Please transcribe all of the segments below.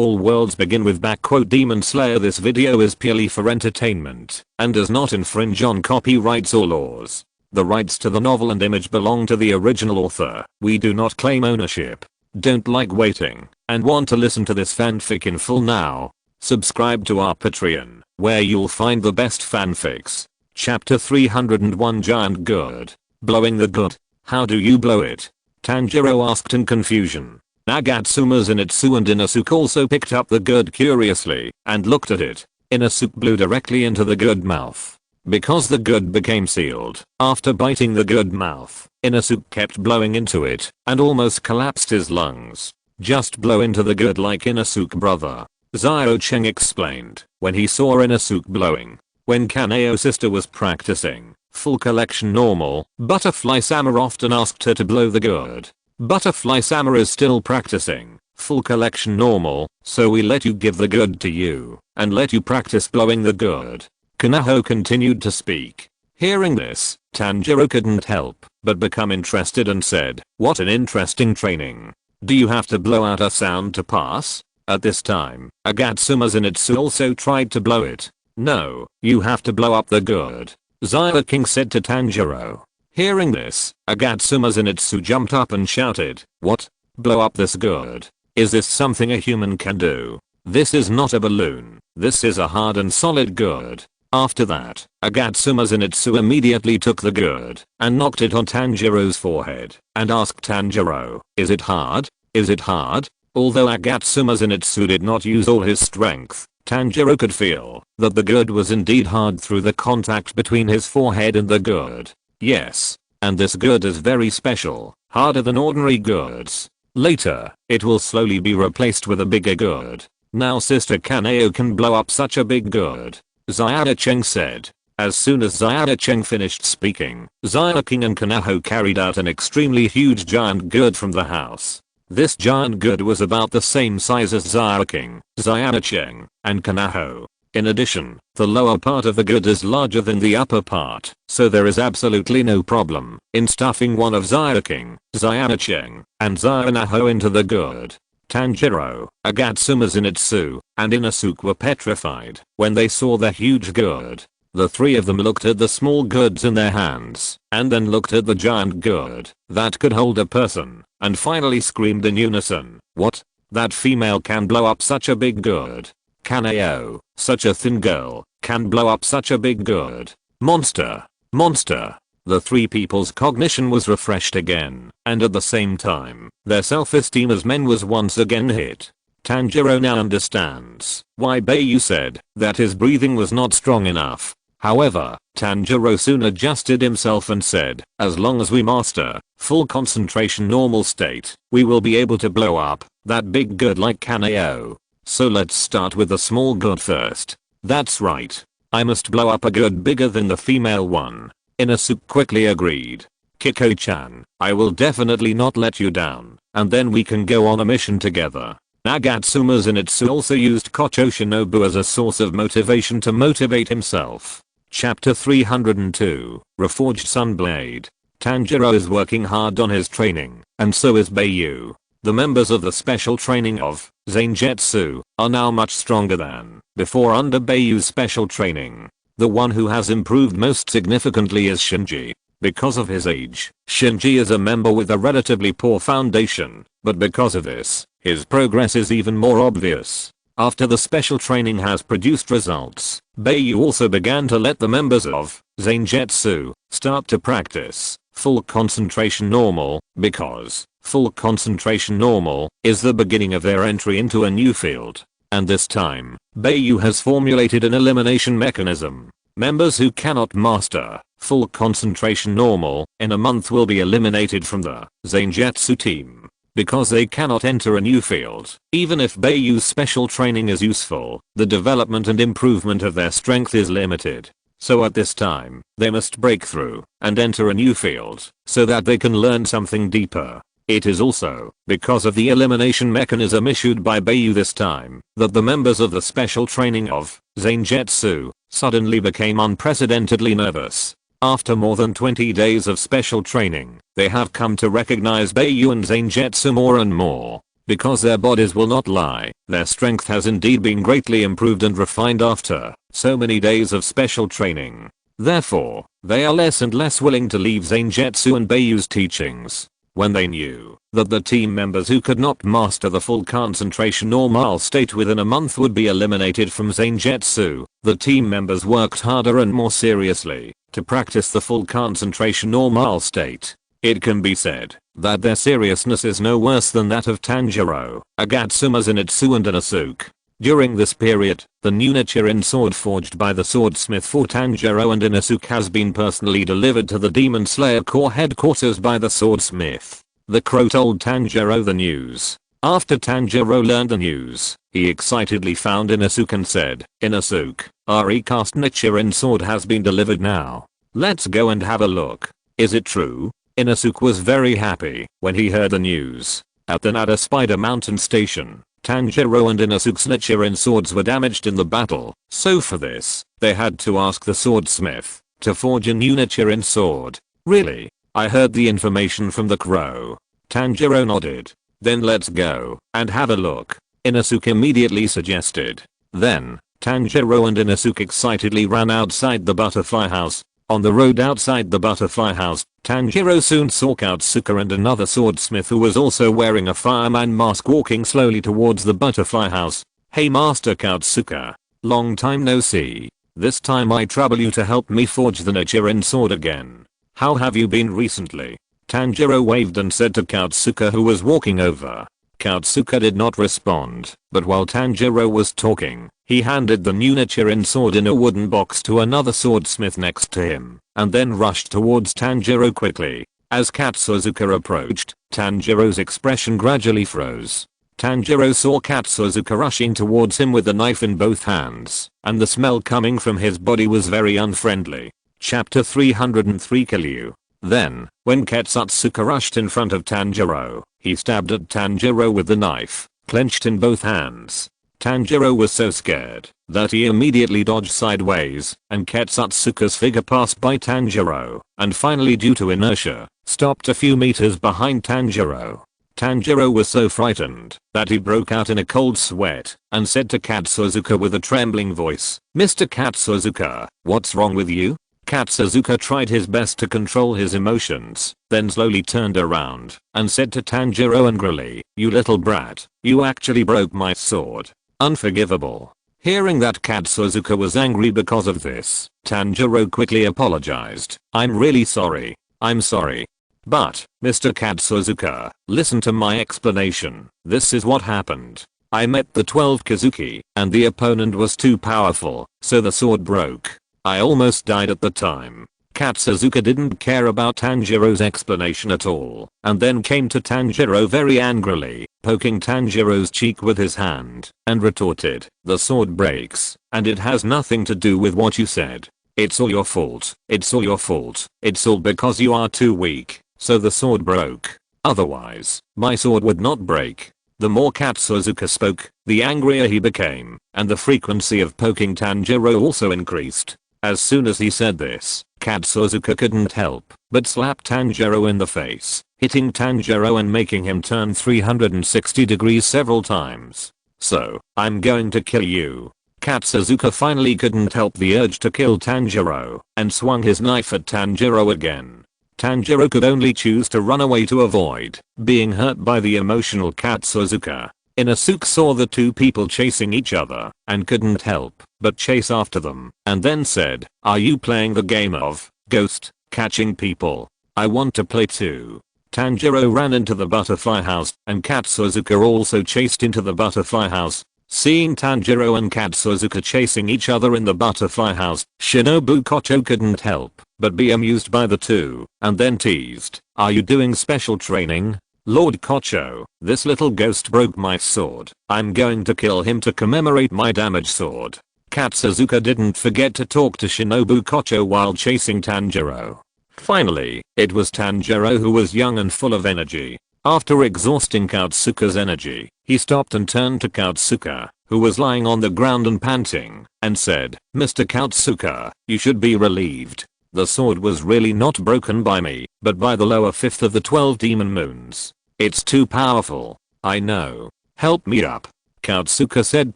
All worlds begin with Demon Slayer. This video is purely for entertainment and does not infringe on copyrights or laws. The rights to the novel and image belong to the original author. We do not claim ownership. Don't like waiting and want to listen to this fanfic in full now? Subscribe to our Patreon, where you'll find the best fanfics. Chapter 301 Giant Gourd. Blowing the gourd. How do you blow it? Tanjiro asked in confusion. Nagatsuma's Zenitsu and Inosuke also picked up the gourd curiously and looked at it. Inosuke blew directly into the gourd mouth. Because the gourd became sealed, after biting the gourd mouth, Inosuke kept blowing into it and almost collapsed his lungs. Just blow into the gourd like Inosuke, brother. Zio-Cheng explained when he saw Inosuke blowing. When Kaneo's sister was practicing full collection normal, Butterfly-sama often asked her to blow the gourd. Butterfly-sama is still practicing full collection normal, so we let you give the gourd to you and let you practice blowing the gourd. Kanaho continued to speak. Hearing this, Tanjiro couldn't help but become interested and said, "What an interesting training. Do you have to blow out a sound to pass?" At this time, Agatsuma's Zenitsu also tried to blow it. "No, you have to blow up the gourd," Zio-King said to Tanjiro. Hearing this, Agatsuma's Zenitsu jumped up and shouted, "What? Blow up this gourd? Is this something a human can do? This is not a balloon. This is a hard and solid gourd." After that, Agatsuma's Zenitsu immediately took the gourd and knocked it on Tanjiro's forehead and asked Tanjiro, "Is it hard? Is it hard?" Although Agatsuma's Zenitsu did not use all his strength, Tanjiro could feel that the gourd was indeed hard through the contact between his forehead and the gourd. Yes, and this gourd is very special, harder than ordinary gourds. Later, it will slowly be replaced with a bigger gourd. Now Sister Kaneo can blow up such a big gourd, Zio-Cheng said. As soon as Zio-Cheng finished speaking, Zio-King and Kanaho carried out an extremely huge giant gourd from the house. This giant gourd was about the same size as Zio-King, Zio-Cheng, and Kanaho. In addition, the lower part of the gourd is larger than the upper part, so there is absolutely no problem in stuffing one of Zio-King, Zio-Cheng, and Zio-Naho into the gourd. Tanjiro, Agatsuma Zenitsu, and Inosuke were petrified when they saw the huge gourd. The three of them looked at the small gourds in their hands, and then looked at the giant gourd that could hold a person, and finally screamed in unison, "What? That female can blow up such a big gourd? Kaneo, such a thin girl, can blow up such a big gourd? Monster! Monster!" The three people's cognition was refreshed again, and at the same time, their self-esteem as men was once again hit. Tanjiro now understands why Bai Yu said that his breathing was not strong enough. However, Tanjiro soon adjusted himself and said, "As long as we master full concentration normal state, we will be able to blow up that big gourd like Kaneo. So let's start with the small gourd first." "That's right. I must blow up a gourd bigger than the female one." Inosuke quickly agreed. "Kiko-chan, I will definitely not let you down, and then we can go on a mission together." Agatsuma Zenitsu also used Kocho Shinobu as a source of motivation to motivate himself. Chapter 302, Reforged Sunblade. Tanjiro is working hard on his training, and so is Bai Yu. The members of the special training of Zangetsu are now much stronger than before under Bai Yu's special training. The one who has improved most significantly is Shinji. Because of his age, Shinji is a member with a relatively poor foundation, but because of this, his progress is even more obvious. After the special training has produced results, Bai Yu also began to let the members of Zangetsu start to practice full concentration normal, because full concentration normal is the beginning of their entry into a new field. And this time, Bai Yu has formulated an elimination mechanism. Members who cannot master full concentration normal in a month will be eliminated from the Zangetsu team. Because they cannot enter a new field. Even if Bai Yu's special training is useful, the development and improvement of their strength is limited. So at this time, they must break through and enter a new field so that they can learn something deeper. It is also because of the elimination mechanism issued by Bai Yu this time that the members of the special training of Zangetsu suddenly became unprecedentedly nervous. After more than 20 days of special training, they have come to recognize Bai Yu and Zangetsu more and more. because their bodies will not lie. Their strength has indeed been greatly improved and refined after so many days of special training. Therefore, they are less and less willing to leave Zangetsu and Bai Yu's teachings. When they knew that the team members who could not master the full concentration normal state within a month would be eliminated from Zangetsu, the team members worked harder and more seriously to practice the full concentration normal state. It can be said that their seriousness is no worse than that of Tanjiro, Agatsuma Zenitsu and Inosuke. During this period, the new Nichiren sword forged by the swordsmith for Tanjiro and Inosuke has been personally delivered to the Demon Slayer Corps headquarters by the swordsmith. The crow told Tanjiro the news. After Tanjiro learned the news, he excitedly found Inosuke and said, "Inosuke, our recast Nichiren sword has been delivered now. Let's go and have a look. Is it true?" Inosuke was very happy when he heard the news. At the Nada Spider Mountain Station, Tanjiro and Inosuke's Nichiren swords were damaged in the battle, so for this, they had to ask the swordsmith to forge a new Nichiren sword. "Really? I heard the information from the crow." Tanjiro nodded. "Then let's go and have a look," Inosuke immediately suggested. Then, Tanjiro and Inosuke excitedly ran outside the butterfly house. On the road outside the butterfly house, Tanjiro soon saw Katsuka and another swordsmith who was also wearing a fireman mask walking slowly towards the butterfly house. "Hey Master Katsuka. Long time no see. This time I trouble you to help me forge the Nichiren sword again. How have you been recently?" Tanjiro waved and said to Katsuka who was walking over. Katsuka did not respond, but while Tanjiro was talking, he handed the new Nichiren sword in a wooden box to another swordsmith next to him, and then rushed towards Tanjiro quickly. As Katsuzuka approached, Tanjiro's expression gradually froze. Tanjiro saw Katsuzuka rushing towards him with the knife in both hands, and the smell coming from his body was very unfriendly. Chapter 303 Kill You. Then, when Katsuzuka rushed in front of Tanjiro, he stabbed at Tanjiro with the knife, clenched in both hands. Tanjiro was so scared that he immediately dodged sideways, and Katsuzuka's figure passed by Tanjiro, and finally due to inertia, stopped a few meters behind Tanjiro. Tanjiro was so frightened that he broke out in a cold sweat, and said to Katsuzuka with a trembling voice, "Mr. Katsuzuka, what's wrong with you?" Katsuzuka tried his best to control his emotions, then slowly turned around and said to Tanjiro angrily, "You little brat, you actually broke my sword. Unforgivable." Hearing that Katsuzuka was angry because of this, Tanjiro quickly apologized. "I'm really sorry. I'm sorry. But, Mr. Katsuzuka, listen to my explanation. This is what happened. I met the 12 Kazuki, and the opponent was too powerful, so the sword broke. I almost died at the time." Katsuzuka didn't care about Tanjiro's explanation at all, and then came to Tanjiro very angrily, poking Tanjiro's cheek with his hand, and retorted, "The sword breaks, and it has nothing to do with what you said. It's all your fault. It's all your fault. It's all because you are too weak, so the sword broke. Otherwise, my sword would not break." The more Katsuzuka spoke, the angrier he became, and the frequency of poking Tanjiro also increased. As soon as he said this, Katsuzuka couldn't help but slap Tanjiro in the face, hitting Tanjiro and making him turn 360 degrees several times. "So, I'm going to kill you." Katsuzuka finally couldn't help the urge to kill Tanjiro, and swung his knife at Tanjiro again. Tanjiro could only choose to run away to avoid being hurt by the emotional Katsuzuka. Inosuke saw the two people chasing each other and couldn't help but chase after them, and then said, "Are you playing the game of ghost catching people? I want to play too." Tanjiro ran into the butterfly house, and Katsuzuka also chased into the butterfly house. Seeing Tanjiro and Katsuzuka chasing each other in the butterfly house, Shinobu Kocho couldn't help but be amused by the two, and then teased, "Are you doing special training? Lord Kocho, this little ghost broke my sword. I'm going to kill him to commemorate my damaged sword." Katsuzuka didn't forget to talk to Shinobu Kocho while chasing Tanjiro. Finally, it was Tanjiro who was young and full of energy. After exhausting Katsuka's energy, he stopped and turned to Katsuka, who was lying on the ground and panting, and said, "Mr. Katsuka, you should be relieved. The sword was really not broken by me, but by the lower fifth of the 12 demon moons. It's too powerful. I know. Help me up. Katsuka said,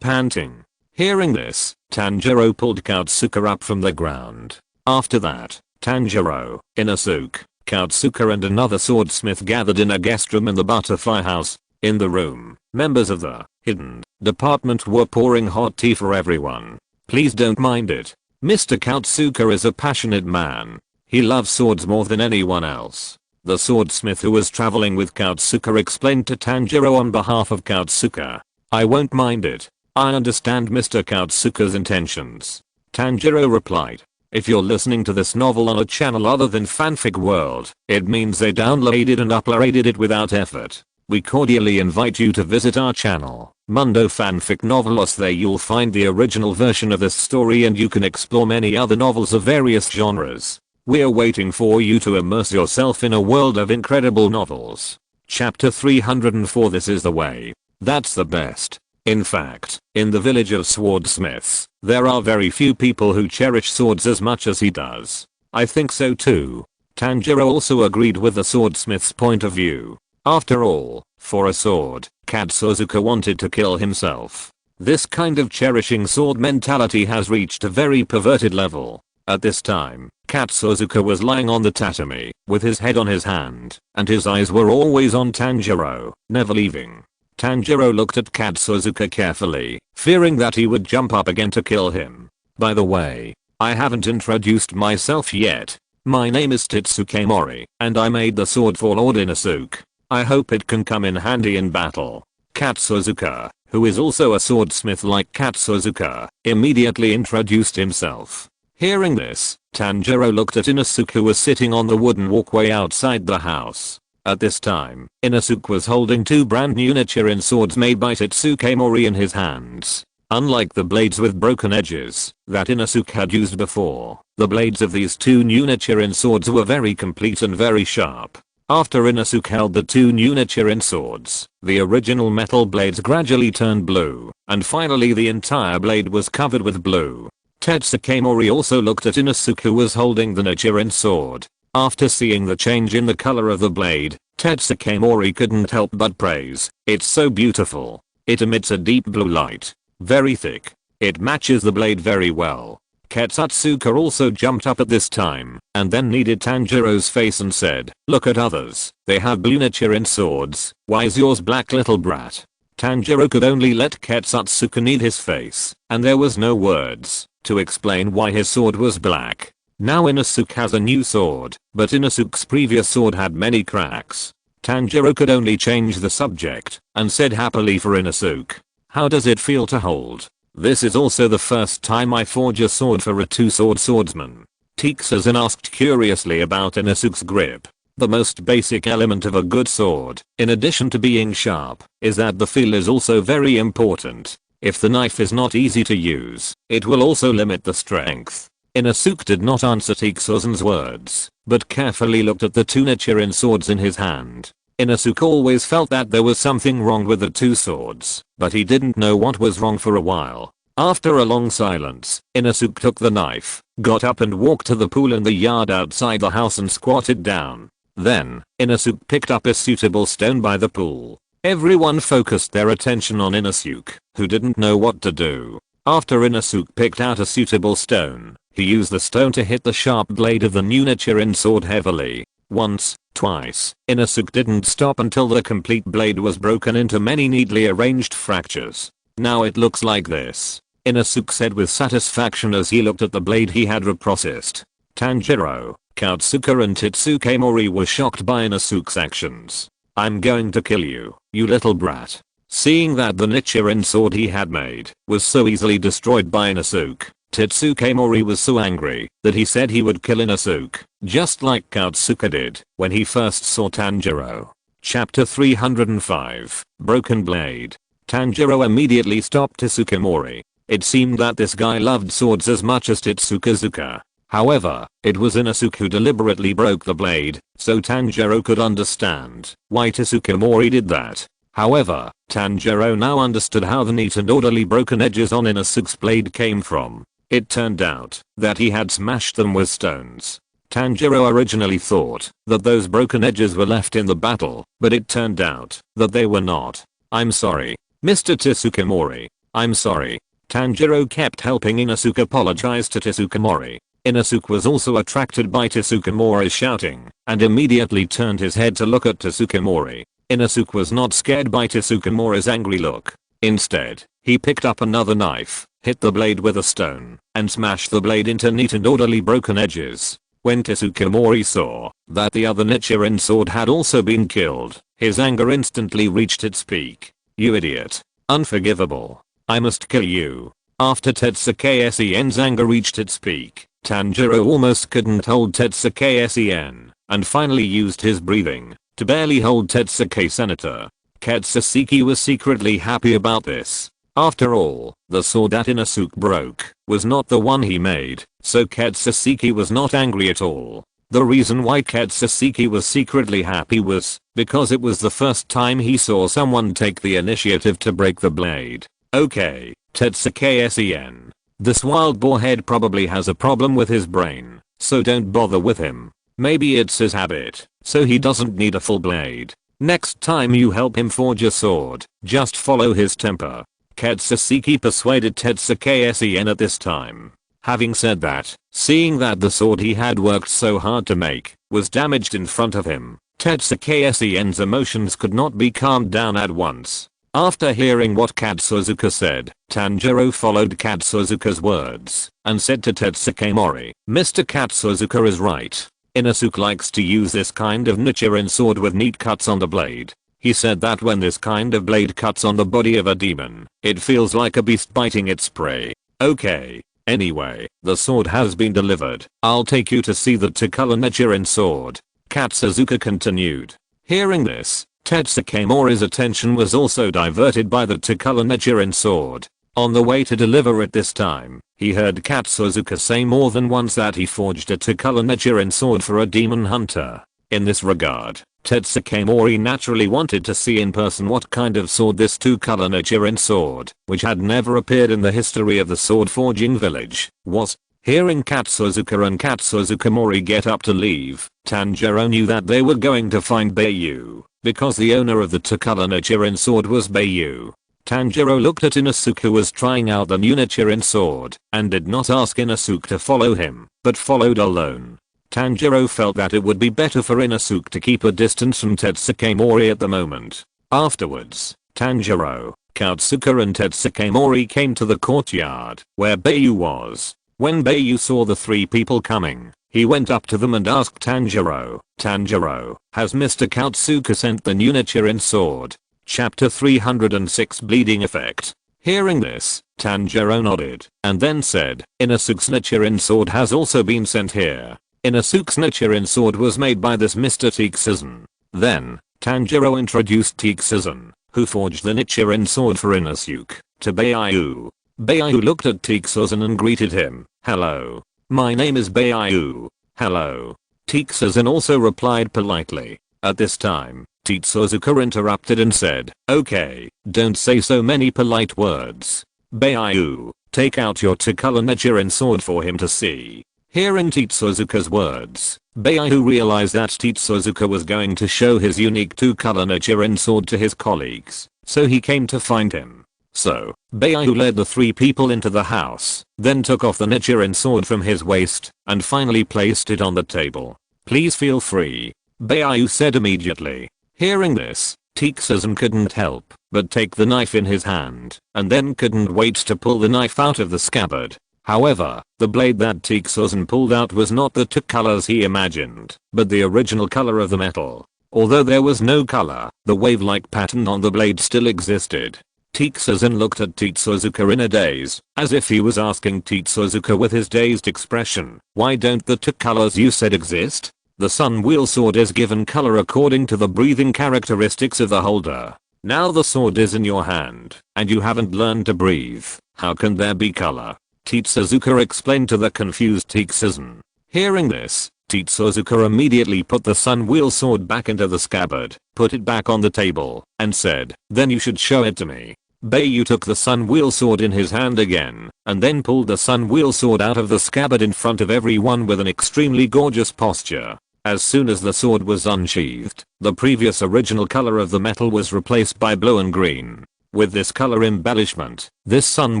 panting. Hearing this, Tanjiro pulled Katsuka up from the ground. After that, Tanjiro, Inosuke, Katsuka and another swordsmith gathered in a guest room in the butterfly house. In the room, members of the hidden department were pouring hot tea for everyone. Please don't mind it. Mr. Katsuka is a passionate man. He loves swords more than anyone else. The swordsmith who was traveling with Katsuka explained to Tanjiro on behalf of Katsuka. I won't mind it. I understand Mr. Katsuka's intentions. Tanjiro replied. If you're listening to this novel on a channel other than Fanfic World, it means they downloaded and uploaded it without effort. We cordially invite you to visit our channel, Mundo Fanfic Novelos. There you'll find the original version of this story and you can explore many other novels of various genres. We're waiting for you to immerse yourself in a world of incredible novels. Chapter 304. This is the way. That's the best. In fact, in the village of swordsmiths, there are very few people who cherish swords as much as he does. I think so too. Tanjiro also agreed with the swordsmith's point of view. After all, for a sword, Katsuzuka wanted to kill himself. This kind of cherishing sword mentality has reached a very perverted level. At this time, Katsuzuka was lying on the tatami, with his head on his hand, and his eyes were always on Tanjiro, never leaving. Tanjiro looked at Katsuzuka carefully, fearing that he would jump up again to kill him. By the way, I haven't introduced myself yet. My name is Titsuke Mori, and I made the sword for Lord Inosuke. I hope it can come in handy in battle. Katsuzuka, who is also a swordsmith like Katsuzuka, immediately introduced himself. Hearing this, Tanjiro looked at Inosuke, who was sitting on the wooden walkway outside the house. At this time, Inosuke was holding two brand new Nichiren swords made by Titsuke Mori in his hands. Unlike the blades with broken edges that Inosuke had used before, the blades of these two new Nichiren swords were very complete and very sharp. After Inosuke held the two new Nichiren swords, the original metal blades gradually turned blue, and finally the entire blade was covered with blue. Titsuke Mori also looked at Inosuke, who was holding the Nichiren sword. After seeing the change in the color of the blade, Titsuke Mori couldn't help but praise. It's so beautiful. It emits a deep blue light. Very thick. It matches the blade very well. Katsuzuka also jumped up at this time, and then kneaded Tanjiro's face and said, look at others. They have blue Nichiren swords. Why is yours black, little brat? Tanjiro could only let Katsuzuka knead his face, and there was no words to explain why his sword was black. Now Inosuke has a new sword, but Inosuke's previous sword had many cracks. Tanjiro could only change the subject, and said happily for Inosuke, how does it feel to hold? This is also the first time I forge a sword for a two-sword swordsman. Tixazan asked curiously about Inosuke's grip. The most basic element of a good sword, in addition to being sharp, is that the feel is also very important. If the knife is not easy to use, it will also limit the strength. Inosuke did not answer Tixazan's words, but carefully looked at the two Nichiren swords in his hand. Inosuke always felt that there was something wrong with the two swords, but he didn't know what was wrong for a while. After a long silence, Inosuke took the knife, got up and walked to the pool in the yard outside the house and squatted down. Then, Inosuke picked up a suitable stone by the pool. Everyone focused their attention on Inosuke, who didn't know what to do. After Inosuke picked out a suitable stone, he used the stone to hit the sharp blade of the new Nichiren sword heavily. Once, twice, Inosuke didn't stop until the complete blade was broken into many neatly arranged fractures. Now it looks like this, Inosuke said with satisfaction as he looked at the blade he had reprocessed. Tanjiro, Katsuka and Titsuke Mori were shocked by Inosuke's actions. I'm going to kill you, you little brat. Seeing that the Nichiren sword he had made was so easily destroyed by Inosuke, Titsuke Mori was so angry that he said he would kill Inosuke, just like Katsuka did when he first saw Tanjiro. Chapter 305, Broken Blade. Tanjiro immediately stopped Titsuke Mori. It seemed that this guy loved swords as much as Titsukazuka. However, it was Inosuke who deliberately broke the blade, so Tanjiro could understand why Titsuke Mori did that. However, Tanjiro now understood how the neat and orderly broken edges on Inosuke's blade came from. It turned out that he had smashed them with stones. Tanjiro originally thought that those broken edges were left in the battle, but it turned out that they were not. I'm sorry, Mr. Tsukamori. I'm sorry. Tanjiro kept helping Inosuke apologize to Tsukamori. Inosuke was also attracted by Tsukamori's shouting and immediately turned his head to look at Tsukamori. Inosuke was not scared by Tsukamori's angry look. Instead, he picked up another knife, hit the blade with a stone, and smashed the blade into neat and orderly broken edges. When Tsukamori saw that the other Nichiren sword had also been killed, his anger instantly reached its peak. You idiot. Unforgivable. I must kill you. After Tetsuke Sen's anger reached its peak, Tanjiro almost couldn't hold Tetsuke Sen, and finally used his breathing to barely hold Tetsuke Senator. Katsushiki was secretly happy about this. After all, the sword that Inosuke broke was not the one he made, so Katsushiki was not angry at all. The reason why Katsushiki was secretly happy was because it was the first time he saw someone take the initiative to break the blade. Okay, Tetsuke Sen. This wild boarhead probably has a problem with his brain, so don't bother with him. Maybe it's his habit, so he doesn't need a full blade. Next time you help him forge a sword, just follow his temper. Katsushiki persuaded Tetsuke Sen at this time. Having said that, seeing that the sword he had worked so hard to make was damaged in front of him, Tetsuke Sen's emotions could not be calmed down at once. After hearing what Katsuzuka said, Tanjiro followed Katsuzuka's words and said to Tetsukamori, Mr. Katsuzuka is right. Inosuke likes to use this kind of Nichiren sword with neat cuts on the blade. He said that when this kind of blade cuts on the body of a demon, it feels like a beast biting its prey. Okay. Anyway, the sword has been delivered. I'll take you to see the Takala Nichiren sword. Katsuzuka continued. Hearing this, Tetsukamori's attention was also diverted by the Takala Nichiren sword. On the way to deliver it this time, he heard Katsuzuka say more than once that he forged a Takala Nichiren sword for a demon hunter. In this regard, Tetsukamori naturally wanted to see in person what kind of sword this Takala Nichiren sword, which had never appeared in the history of the sword forging village, was. Hearing Katsuzuka and Katsuzukamori get up to leave, Tanjiro knew that they were going to find Bai Yu, because the owner of the Takala Nichiren sword was Bai Yu. Tanjiro looked at Inosuke who was trying out the new Nichiren sword, and did not ask Inosuke to follow him, but followed alone. Tanjiro felt that it would be better for Inosuke to keep a distance from Tetsukamori at the moment. Afterwards, Tanjiro, Katsuka and Tetsukamori came to the courtyard, where Bai Yu was. When Bai Yu saw the three people coming, he went up to them and asked Tanjiro, Tanjiro, has Mr. Katsuka sent the new Nichiren sword? Chapter 306 Bleeding Effect. Hearing this, Tanjiro nodded, and then said, Inosuke's Nichiren sword has also been sent here. Inosuke's Nichiren sword was made by this Mr. Tsuzen. Then, Tanjiro introduced Tsuzen, who forged the Nichiren sword for Inosuke, to Bai Yu. Bai Yu looked at Tsuzen and greeted him, hello. My name is Bai Yu. Hello. Tsuzen also replied politely. At this time, Tsuzuka interrupted and said, okay, don't say so many polite words. Bai Yu, take out your Takala Nichiren sword for him to see. Hearing Tsuzuka's words, Bai Yu realized that Tsuzuka was going to show his unique Takala Nichiren sword to his colleagues, so he came to find him. So, Bai Yu led the three people into the house, then took off the Nichiren sword from his waist, and finally placed it on the table. Please feel free. Bai Yu said immediately. Hearing this, Tsuzen couldn't help but take the knife in his hand, and then couldn't wait to pull the knife out of the scabbard. However, the blade that Tsuzen pulled out was not the two colors he imagined, but the original color of the metal. Although there was no color, the wave-like pattern on the blade still existed. Tsuzen looked at Tsuzuka in a daze, as if he was asking Tsuzuka with his dazed expression, why don't the two colors you said exist? The Sun Wheel sword is given color according to the breathing characteristics of the holder. Now the sword is in your hand, and you haven't learned to breathe. How can there be color? Tsuzuka explained to the confused Tsuzen. Hearing this, Tsuzuka immediately put the Sun Wheel sword back into the scabbard, put it back on the table, and said, then you should show it to me. Bai Yu took the Sun Wheel sword in his hand again, and then pulled the Sun Wheel sword out of the scabbard in front of everyone with an extremely gorgeous posture. As soon as the sword was unsheathed, the previous original color of the metal was replaced by blue and green. With this color embellishment, this sun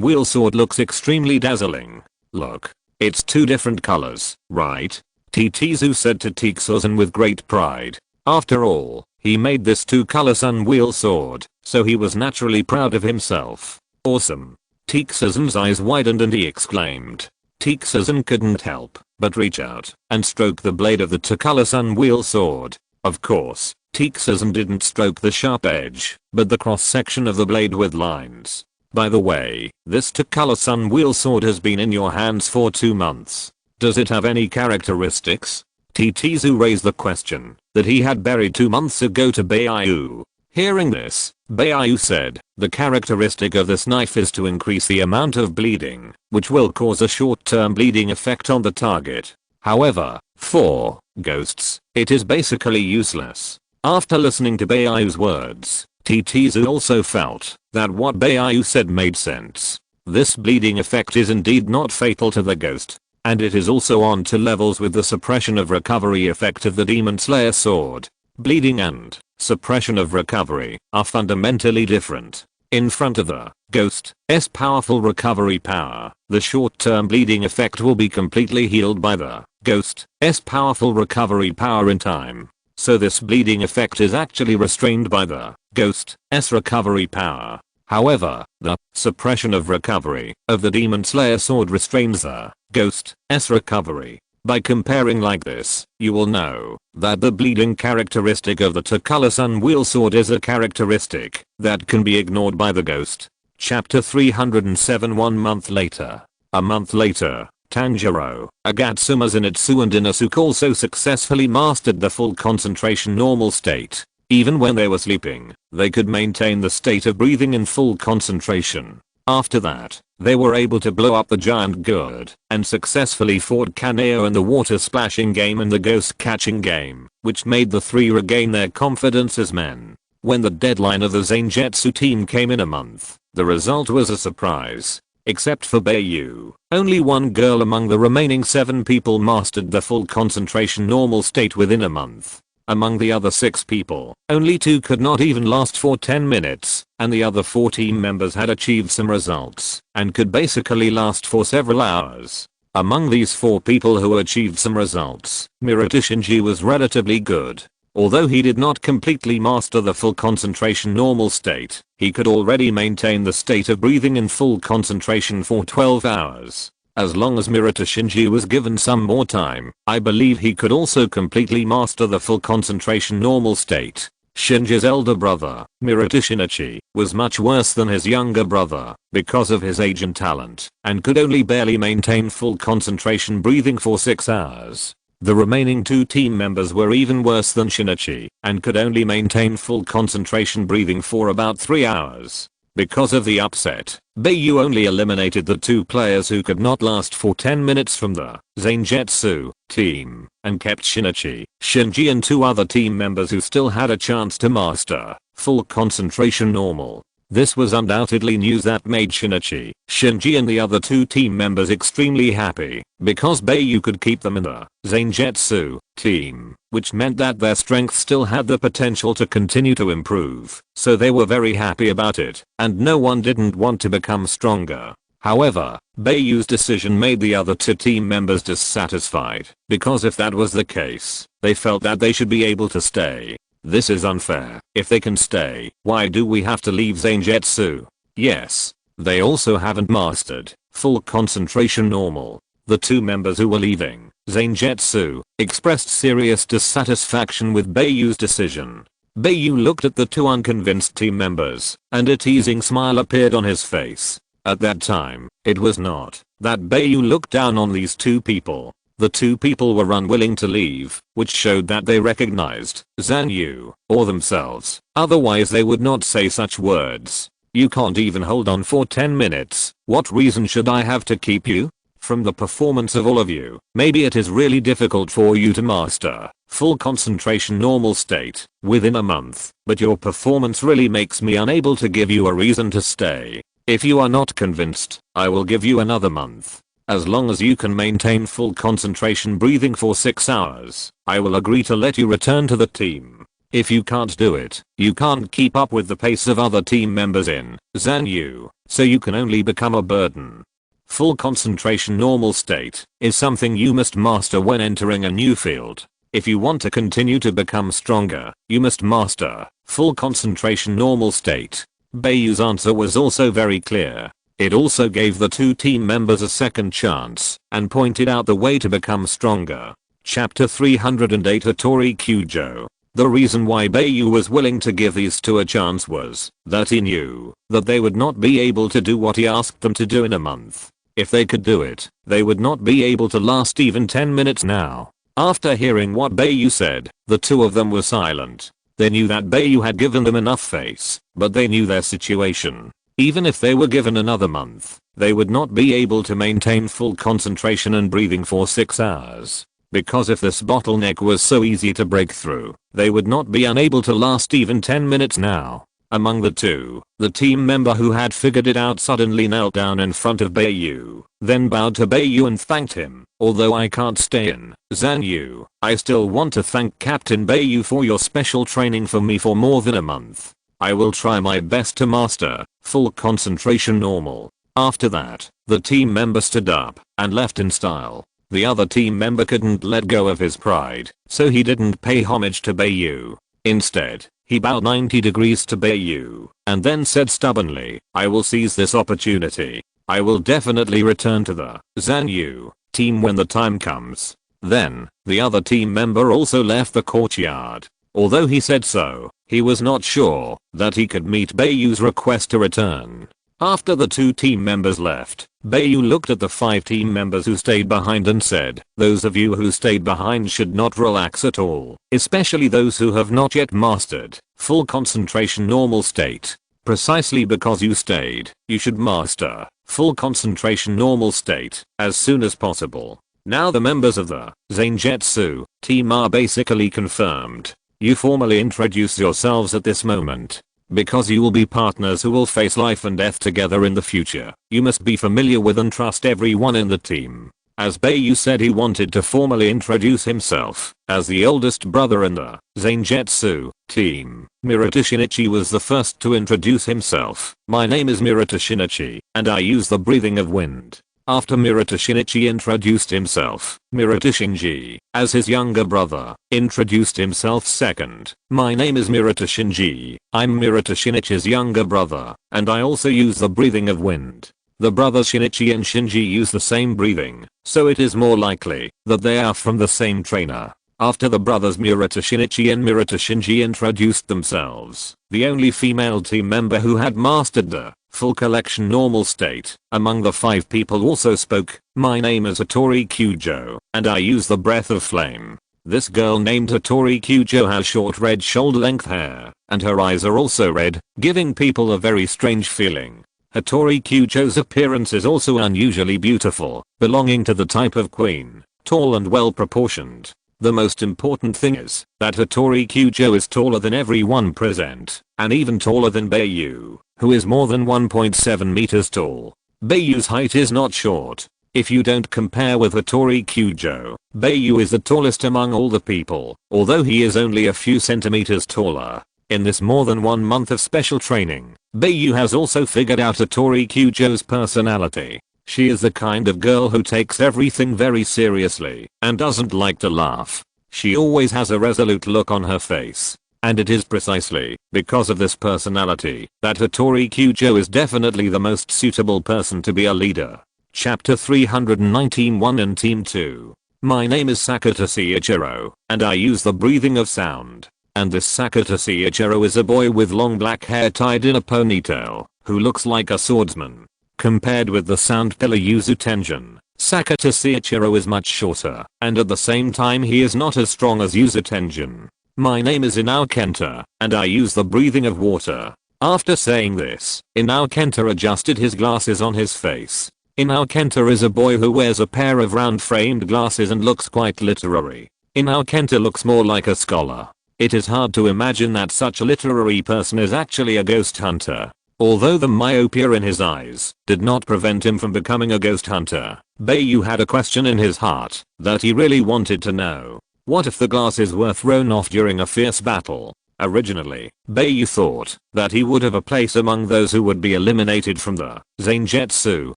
wheel sword looks extremely dazzling. Look. It's two different colors, right? Titizu said to Tixuzan with great pride. After all, he made this two-color sun wheel sword, so he was naturally proud of himself. Awesome. Tixuzan's eyes widened and he exclaimed. Tixuzan couldn't help but reach out and stroke the blade of the two-color sun wheel sword. Of course, Tixuzan didn't stroke the sharp edge, but the cross-section of the blade with lines. By the way, this two-color sun wheel sword has been in your hands for 2 months. Does it have any characteristics? Titizu raised the question that he had buried 2 months ago to Bai Yu. Hearing this, Bai Yu said, the characteristic of this knife is to increase the amount of bleeding, which will cause a short-term bleeding effect on the target. However, for ghosts, it is basically useless. After listening to Bai Yu's words, Titizu also felt that what Bai Yu said made sense. This bleeding effect is indeed not fatal to the ghost, and it is also on to levels with the suppression of recovery effect of the Demon Slayer sword. Bleeding and suppression of recovery are fundamentally different. In front of the ghost's powerful recovery power, the short-term bleeding effect will be completely healed by the ghost's powerful recovery power in time. So this bleeding effect is actually restrained by the ghost's recovery power. However, the suppression of recovery of the Demon Slayer sword restrains the ghost's recovery. By comparing like this, you will know that the bleeding characteristic of the two-color sun wheel sword is a characteristic that can be ignored by the ghost. Chapter 307. 1 month later. A month later, Tanjiro, Agatsuma Zenitsu and Inosuke also successfully mastered the full concentration normal state. Even when they were sleeping, they could maintain the state of breathing in full concentration. After that, they were able to blow up the giant gourd and successfully fought Kaneo in the water splashing game and the ghost catching game, which made the three regain their confidence as men. When the deadline of the Zangetsu team came in a month, the result was a surprise. Except for Bai Yu, only one girl among the remaining 7 people mastered the full concentration normal state within a month. Among the other 6 people, only 2 could not even last for 10 minutes, and the other 4 team members had achieved some results and could basically last for several hours. Among these 4 people who achieved some results, Mirato Shinji was relatively good. Although he did not completely master the full concentration normal state, he could already maintain the state of breathing in full concentration for 12 hours. As long as Mirato Shinji was given some more time, I believe he could also completely master the full concentration normal state. Shinji's elder brother, Mirato Shinichi, was much worse than his younger brother because of his age and talent, and could only barely maintain full concentration breathing for 6 hours. The remaining 2 team members were even worse than Shinichi and could only maintain full concentration breathing for about 3 hours. Because of the upset, Bai Yu only eliminated the 2 players who could not last for 10 minutes from the Zangetsu team and kept Shinichi, Shinji and 2 other team members who still had a chance to master full concentration normal. This was undoubtedly news that made Shinichi, Shinji and the other 2 team members extremely happy, because Bai Yu could keep them in the Zangetsu team, which meant that their strength still had the potential to continue to improve, so they were very happy about it, and no one didn't want to become stronger. However, Bai Yu's decision made the other 2 team members dissatisfied, because if that was the case, they felt that they should be able to stay. This is unfair. If they can stay, why do we have to leave Zangetsu? Yes. They also haven't mastered full concentration normal. The 2 members who were leaving Zangetsu expressed serious dissatisfaction with Bai Yu's decision. Bai Yu looked at the 2 unconvinced team members, and a teasing smile appeared on his face. At that time, it was not that Bai Yu looked down on these 2 people. The 2 people were unwilling to leave, which showed that they recognized Zan Yu or themselves, otherwise they would not say such words. You can't even hold on for 10 minutes, what reason should I have to keep you? From the performance of all of you, maybe it is really difficult for you to master full concentration normal state within a month, but your performance really makes me unable to give you a reason to stay. If you are not convinced, I will give you another month. As long as you can maintain full concentration breathing for 6 hours, I will agree to let you return to the team. If you can't do it, you can't keep up with the pace of other team members in Zanyu, so you can only become a burden. Full concentration normal state is something you must master when entering a new field. If you want to continue to become stronger, you must master full concentration normal state. Bai Yu's answer was also very clear. It also gave the two team members a second chance and pointed out the way to become stronger. Chapter 308 Hattori Kyujo. The reason why Bai Yu was willing to give these two a chance was that he knew that they would not be able to do what he asked them to do in a month. If they could do it, they would not be able to last even 10 minutes now. After hearing what Bai Yu said, the two of them were silent. They knew that Bai Yu had given them enough face, but they knew their situation. Even if they were given another month, they would not be able to maintain full concentration and breathing for 6 hours. Because if this bottleneck was so easy to break through, they would not be unable to last even 10 minutes now. Among the two, the team member who had figured it out suddenly knelt down in front of Bai Yu, then bowed to Bai Yu and thanked him. Although I can't stay in Zanyu, I still want to thank Captain Bai Yu for your special training for me for more than a month. I will try my best to master full concentration normal. After that, the team member stood up and left in style. The other team member couldn't let go of his pride, so he didn't pay homage to Bai Yu. Instead, he bowed 90 degrees to Bai Yu and then said stubbornly, I will seize this opportunity. I will definitely return to the Zanyu team when the time comes. Then, the other team member also left the courtyard. Although he said so, he was not sure that he could meet Bai Yu's request to return. After the two team members left, Bai Yu looked at the 5 team members who stayed behind and said, those of you who stayed behind should not relax at all, especially those who have not yet mastered full concentration normal state. Precisely because you stayed, you should master full concentration normal state as soon as possible. Now the members of the Zangetsu team are basically confirmed. You formally introduce yourselves at this moment. Because you will be partners who will face life and death together in the future, you must be familiar with and trust everyone in the team. As Bai Yu said, he wanted to formally introduce himself as the oldest brother in the Zangetsu team. Murata Shinichi was the first to introduce himself. My name is Murata Shinichi, and I use the breathing of wind. After Murata Shinichi introduced himself, Murata Shinji, as his younger brother, introduced himself second. My name is Murata Shinji, I'm Murata Shinichi's younger brother, and I also use the breathing of wind. The brothers Shinichi and Shinji use the same breathing, so it is more likely that they are from the same trainer. After the brothers Murata Shinichi and Murata Shinji introduced themselves, the only female team member who had mastered the full collection normal state among the 5 people also spoke. My name is Hattori Kyujo, and I use the breath of flame. This girl named Hattori Kyujo has short red shoulder-length hair, and her eyes are also red, giving people a very strange feeling. Hattori Kyujo's appearance is also unusually beautiful, belonging to the type of queen, tall and well proportioned. The most important thing is that Hattori Kyujo is taller than everyone present, and even taller than Bai Yu, who is more than 1.7 meters tall. Bai Yu's height is not short. If you don't compare with Hattori Kyujo, Bai Yu is the tallest among all the people, although he is only a few centimeters taller. In this more than 1 month of special training, Bai Yu has also figured out Hattori Kyujo's personality. She is the kind of girl who takes everything very seriously and doesn't like to laugh. She always has a resolute look on her face. And it is precisely because of this personality that Hattori Kyujo is definitely the most suitable person to be a leader. Chapter 391 and Team 2. My name is Sakata Seiichiro, and I use the breathing of sound. And this Sakata Seiichiro is a boy with long black hair tied in a ponytail, who looks like a swordsman. Compared with the sound pillar Yuzu Tenjin, Sakata Seiichiro is much shorter, and at the same time he is not as strong as Yuzu Tenjin. My name is Inao Kenta, and I use the breathing of water. After saying this, Inao Kenta adjusted his glasses on his face. Inao Kenta is a boy who wears a pair of round framed glasses and looks quite literary. Inao Kenta looks more like a scholar. It is hard to imagine that such a literary person is actually a ghost hunter. Although the myopia in his eyes did not prevent him from becoming a ghost hunter, Bai Yu had a question in his heart that he really wanted to know. What if the glasses were thrown off during a fierce battle? Originally, Bai Yu thought that he would have a place among those who would be eliminated from the Zangetsu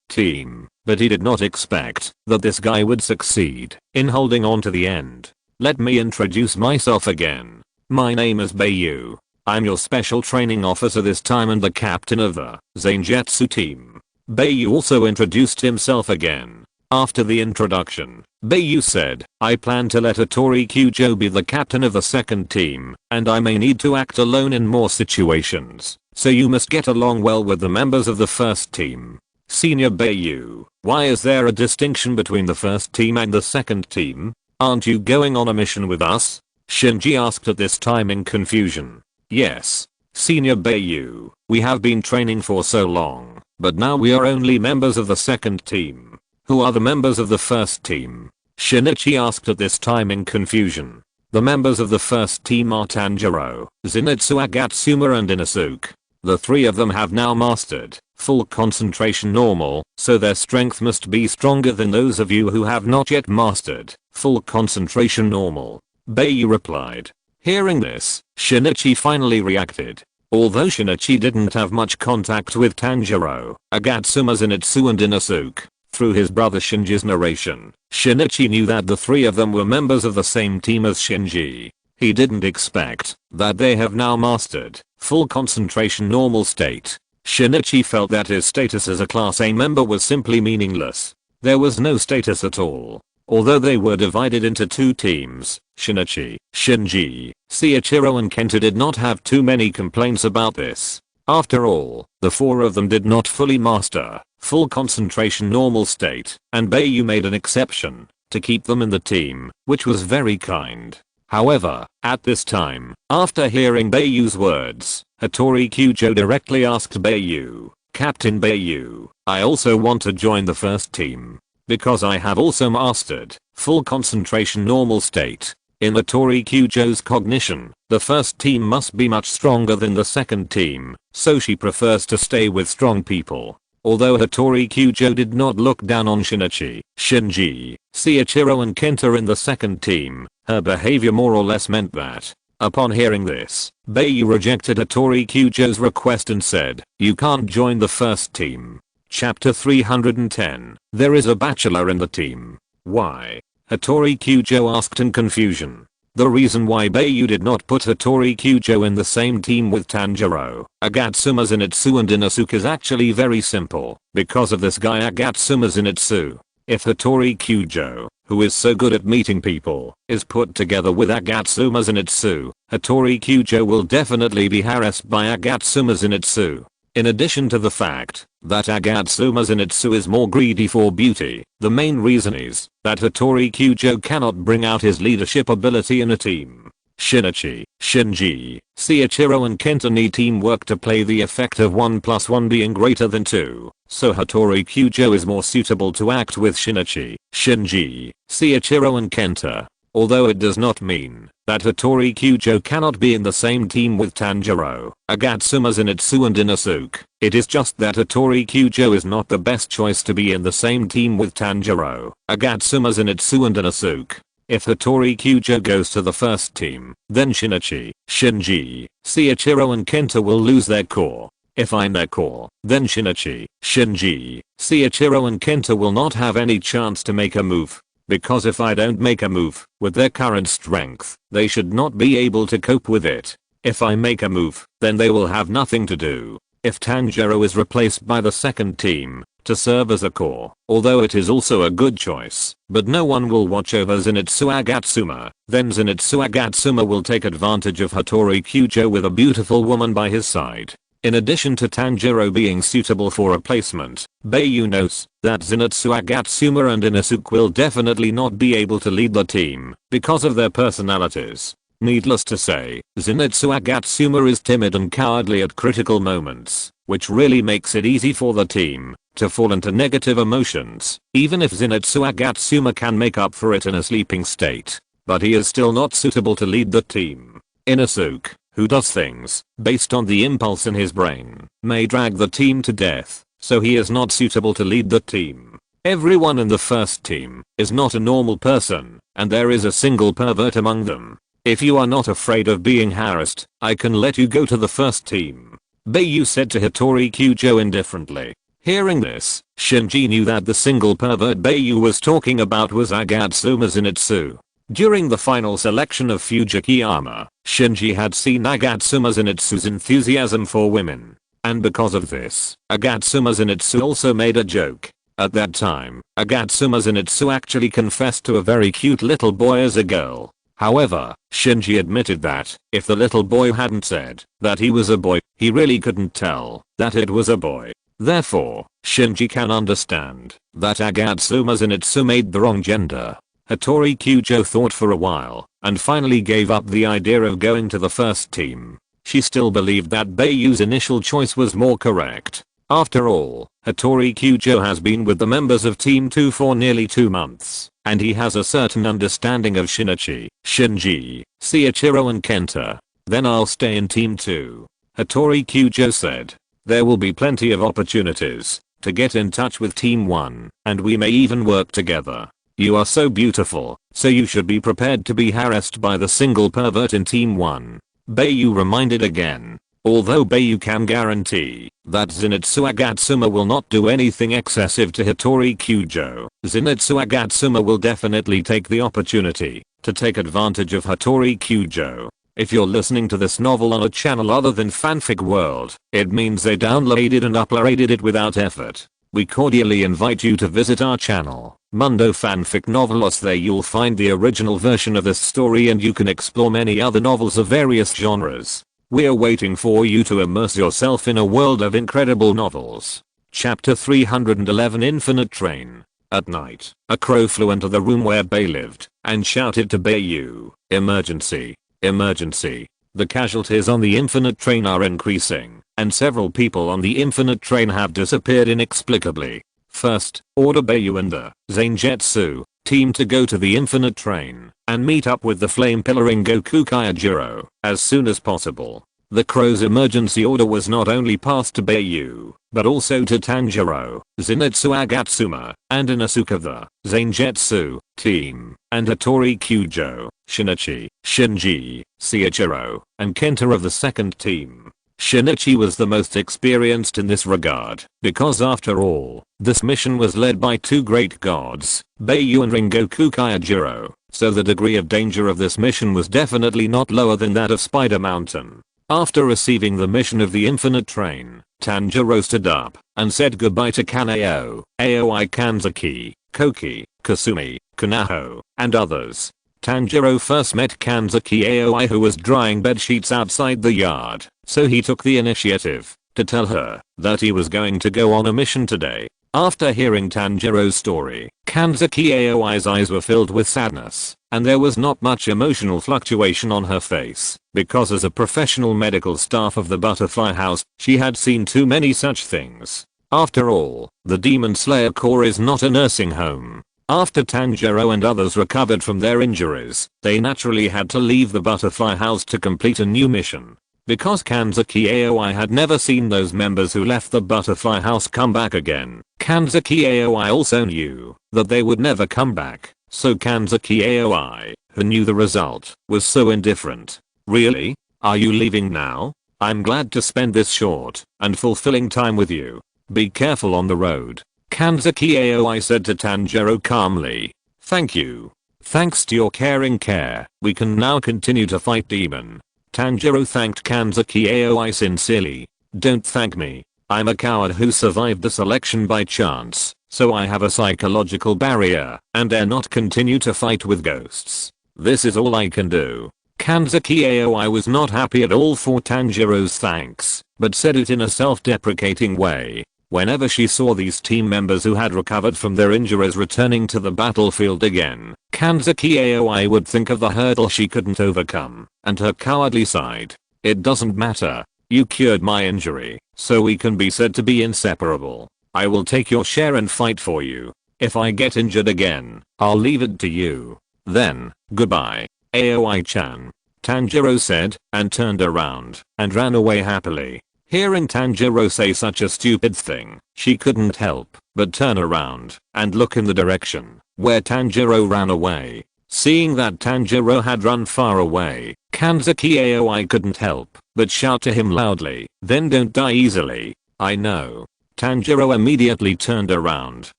team, but he did not expect that this guy would succeed in holding on to the end. Let me introduce myself again. My name is Bai Yu. I'm your special training officer this time and the captain of the Zangetsu team. Bai Yu also introduced himself again. After the introduction, Bai Yu said, I plan to let Hattori Kyujo be the captain of the second team, and I may need to act alone in more situations, so you must get along well with the members of the first team. Senior Bai Yu, why is there a distinction between the first team and the second team? Aren't you going on a mission with us? Shinji asked at this time in confusion. Yes. Senior Bai Yu, we have been training for so long, but now we are only members of the second team. Who are the members of the first team? Shinichi asked at this time in confusion. The members of the first team are Tanjiro, Zenitsu Agatsuma and Inosuke. The three of them have now mastered full concentration normal, so their strength must be stronger than those of you who have not yet mastered full concentration normal. Bai Yu replied. Hearing this, Shinichi finally reacted. Although Shinichi didn't have much contact with Tanjiro, Agatsuma, Zenitsu and Inosuke, through his brother Shinji's narration, Shinichi knew that the three of them were members of the same team as Shinji. He didn't expect that they have now mastered full concentration normal state. Shinichi felt that his status as a Class A member was simply meaningless. There was no status at all. Although they were divided into two teams, Shinichi, Shinji, Seiichiro and Kenta did not have too many complaints about this. After all, the four of them did not fully master full concentration normal state, and Bai Yu made an exception to keep them in the team, which was very kind. However, at this time, after hearing Bai Yu's words, Hattori Kyujo directly asked Bai Yu, Captain Bai Yu, I also want to join the first team, because I have also mastered full concentration normal state. In Hattori Kyujo's cognition, the first team must be much stronger than the second team, so she prefers to stay with strong people. Although Hattori Kyujo did not look down on Shinichi, Shinji, Seiichiro and Kenta in the second team, her behavior more or less meant that. Upon hearing this, Bai Yu rejected Hattori Kyujo's request and said, you can't join the first team. Chapter 310, there is a bachelor in the team. Why? Hattori Kyujo asked in confusion. The reason why Bai Yu did not put Hattori Kyujo in the same team with Tanjiro, Agatsuma, Zenitsu and Inosuke is actually very simple, because of this guy Agatsuma Zenitsu. If Hattori Kyujo, who is so good at meeting people, is put together with Agatsuma Zenitsu, Hattori Kyujo will definitely be harassed by Agatsuma Zenitsu. In addition to the fact that Agatsuma Zenitsu is more greedy for beauty, the main reason is that Hattori Kyujo cannot bring out his leadership ability in a team. Shinichi, Shinji, Seiichiro and Kenta need teamwork to play the effect of 1 + 1 being greater than 2, so Hattori Kyujo is more suitable to act with Shinichi, Shinji, Seiichiro and Kenta. Although it does not mean that Hattori Kyujo cannot be in the same team with Tanjiro, Agatsuma Zenitsu and Inosuke, it is just that Hattori Kyujo is not the best choice to be in the same team with Tanjiro, Agatsuma Zenitsu and Inosuke. If Hattori Kyujo goes to the first team, then Shinichi, Shinji, Seiichiro and Kenta will lose their core. If I'm their core, then Shinichi, Shinji, Seiichiro and Kenta will not have any chance to make a move. Because if I don't make a move with their current strength, they should not be able to cope with it. If I make a move, then they will have nothing to do. If Tanjiro is replaced by the second team to serve as a core, although it is also a good choice, but no one will watch over Zenitsu Agatsuma, then Zenitsu Agatsuma will take advantage of Hattori Kyujo with a beautiful woman by his side. In addition to Tanjiro being suitable for replacement, Bai Yu knows that Zenitsu Agatsuma and Inosuke will definitely not be able to lead the team because of their personalities. Needless to say, Zenitsu Agatsuma is timid and cowardly at critical moments, which really makes it easy for the team to fall into negative emotions, even if Zenitsu Agatsuma can make up for it in a sleeping state. But he is still not suitable to lead the team. Inosuke, who does things based on the impulse in his brain, may drag the team to death, so he is not suitable to lead the team. Everyone in the first team is not a normal person, and there is a single pervert among them. If you are not afraid of being harassed, I can let you go to the first team, Bai Yu said to Hattori Kyujo indifferently. Hearing this, Shinji knew that the single pervert Bai Yu was talking about was Agatsuma Zenitsu. During the final selection of Fujikiyama, Shinji had seen Agatsuma Zenitsu's enthusiasm for women. And because of this, Agatsuma Zenitsu also made a joke. At that time, Agatsuma Zenitsu actually confessed to a very cute little boy as a girl. However, Shinji admitted that, if the little boy hadn't said that he was a boy, he really couldn't tell that it was a boy. Therefore, Shinji can understand that Agatsuma Zenitsu made the wrong gender. Hattori Kyujo thought for a while, and finally gave up the idea of going to the first team. She still believed that Bai Yu's initial choice was more correct. After all, Hattori Kyujo has been with the members of Team 2 for nearly 2 months, and he has a certain understanding of Shinichi, Shinji, Seiichiro and Kenta. Then I'll stay in Team 2. Hattori Kyujo said. There will be plenty of opportunities to get in touch with Team 1, and we may even work together. You are so beautiful, so you should be prepared to be harassed by the single pervert in Team 1. Bai Yu reminded again. Although Bai Yu can guarantee that Zenitsu Agatsuma will not do anything excessive to Hattori Kyujo, Zenitsu Agatsuma will definitely take the opportunity to take advantage of Hattori Kyujo. If you're listening to this novel on a channel other than Fanfic World, it means they downloaded and uploaded it without effort. We cordially invite you to visit our channel, Mundo Fanfic Novelos. There you'll find the original version of this story and you can explore many other novels of various genres. We're waiting for you to immerse yourself in a world of incredible novels. Chapter 311 Infinite Train. At night, a crow flew into the room where Bai lived and shouted to Bai Yu, "Emergency! Emergency! The casualties on the Infinite Train are increasing, and several people on the Infinite Train have disappeared inexplicably. First, order Bai Yu and the Zangetsu team to go to the Infinite Train and meet up with the flame-pillaring Goku Kaijiro as soon as possible." The crow's emergency order was not only passed to Bai Yu, but also to Tanjiro, Zenitsu Agatsuma, and Inosuke of the Zangetsu team, and Hattori Kyujo, Shinichi, Shinji, Seiichiro, and Kenta of the second team. Shinichi was the most experienced in this regard, because after all, this mission was led by two great gods, Bai Yu and Rengoku Kaijiro, so the degree of danger of this mission was definitely not lower than that of Spider Mountain. After receiving the mission of the Infinite Train, Tanjiro stood up and said goodbye to Kaneo, Aoi Kanzaki, Koki, Kasumi, Kanaho, and others. Tanjiro first met Kanzaki Aoi, who was drying bedsheets outside the yard, so he took the initiative to tell her that he was going to go on a mission today. After hearing Tanjiro's story, Kanzaki Aoi's eyes were filled with sadness, and there was not much emotional fluctuation on her face, because as a professional medical staff of the Butterfly House, she had seen too many such things. After all, the Demon Slayer Corps is not a nursing home. After Tanjiro and others recovered from their injuries, they naturally had to leave the Butterfly House to complete a new mission. Because Kanzaki Aoi had never seen those members who left the Butterfly House come back again, Kanzaki Aoi also knew that they would never come back, so Kanzaki Aoi, who knew the result, was so indifferent. "Really? Are you leaving now? I'm glad to spend this short and fulfilling time with you. Be careful on the road," Kanzaki Aoi said to Tanjiro calmly. "Thank you. Thanks to your caring care, we can now continue to fight Demon." Tanjiro thanked Kanzaki Aoi sincerely. "Don't thank me. I'm a coward who survived the selection by chance, so I have a psychological barrier and dare not continue to fight with ghosts. This is all I can do." Kanzaki Aoi was not happy at all for Tanjiro's thanks, but said it in a self-deprecating way. Whenever she saw these team members who had recovered from their injuries returning to the battlefield again, Kanzaki Aoi would think of the hurdle she couldn't overcome, and her cowardly side. "It doesn't matter. You cured my injury, so we can be said to be inseparable. I will take your share and fight for you. If I get injured again, I'll leave it to you. Then, goodbye, Aoi-chan." Tanjiro said, and turned around and ran away happily. Hearing Tanjiro say such a stupid thing, she couldn't help but turn around and look in the direction where Tanjiro ran away. Seeing that Tanjiro had run far away, Kanzaki Aoi couldn't help but shout to him loudly, "Then don't die easily." "I know." Tanjiro immediately turned around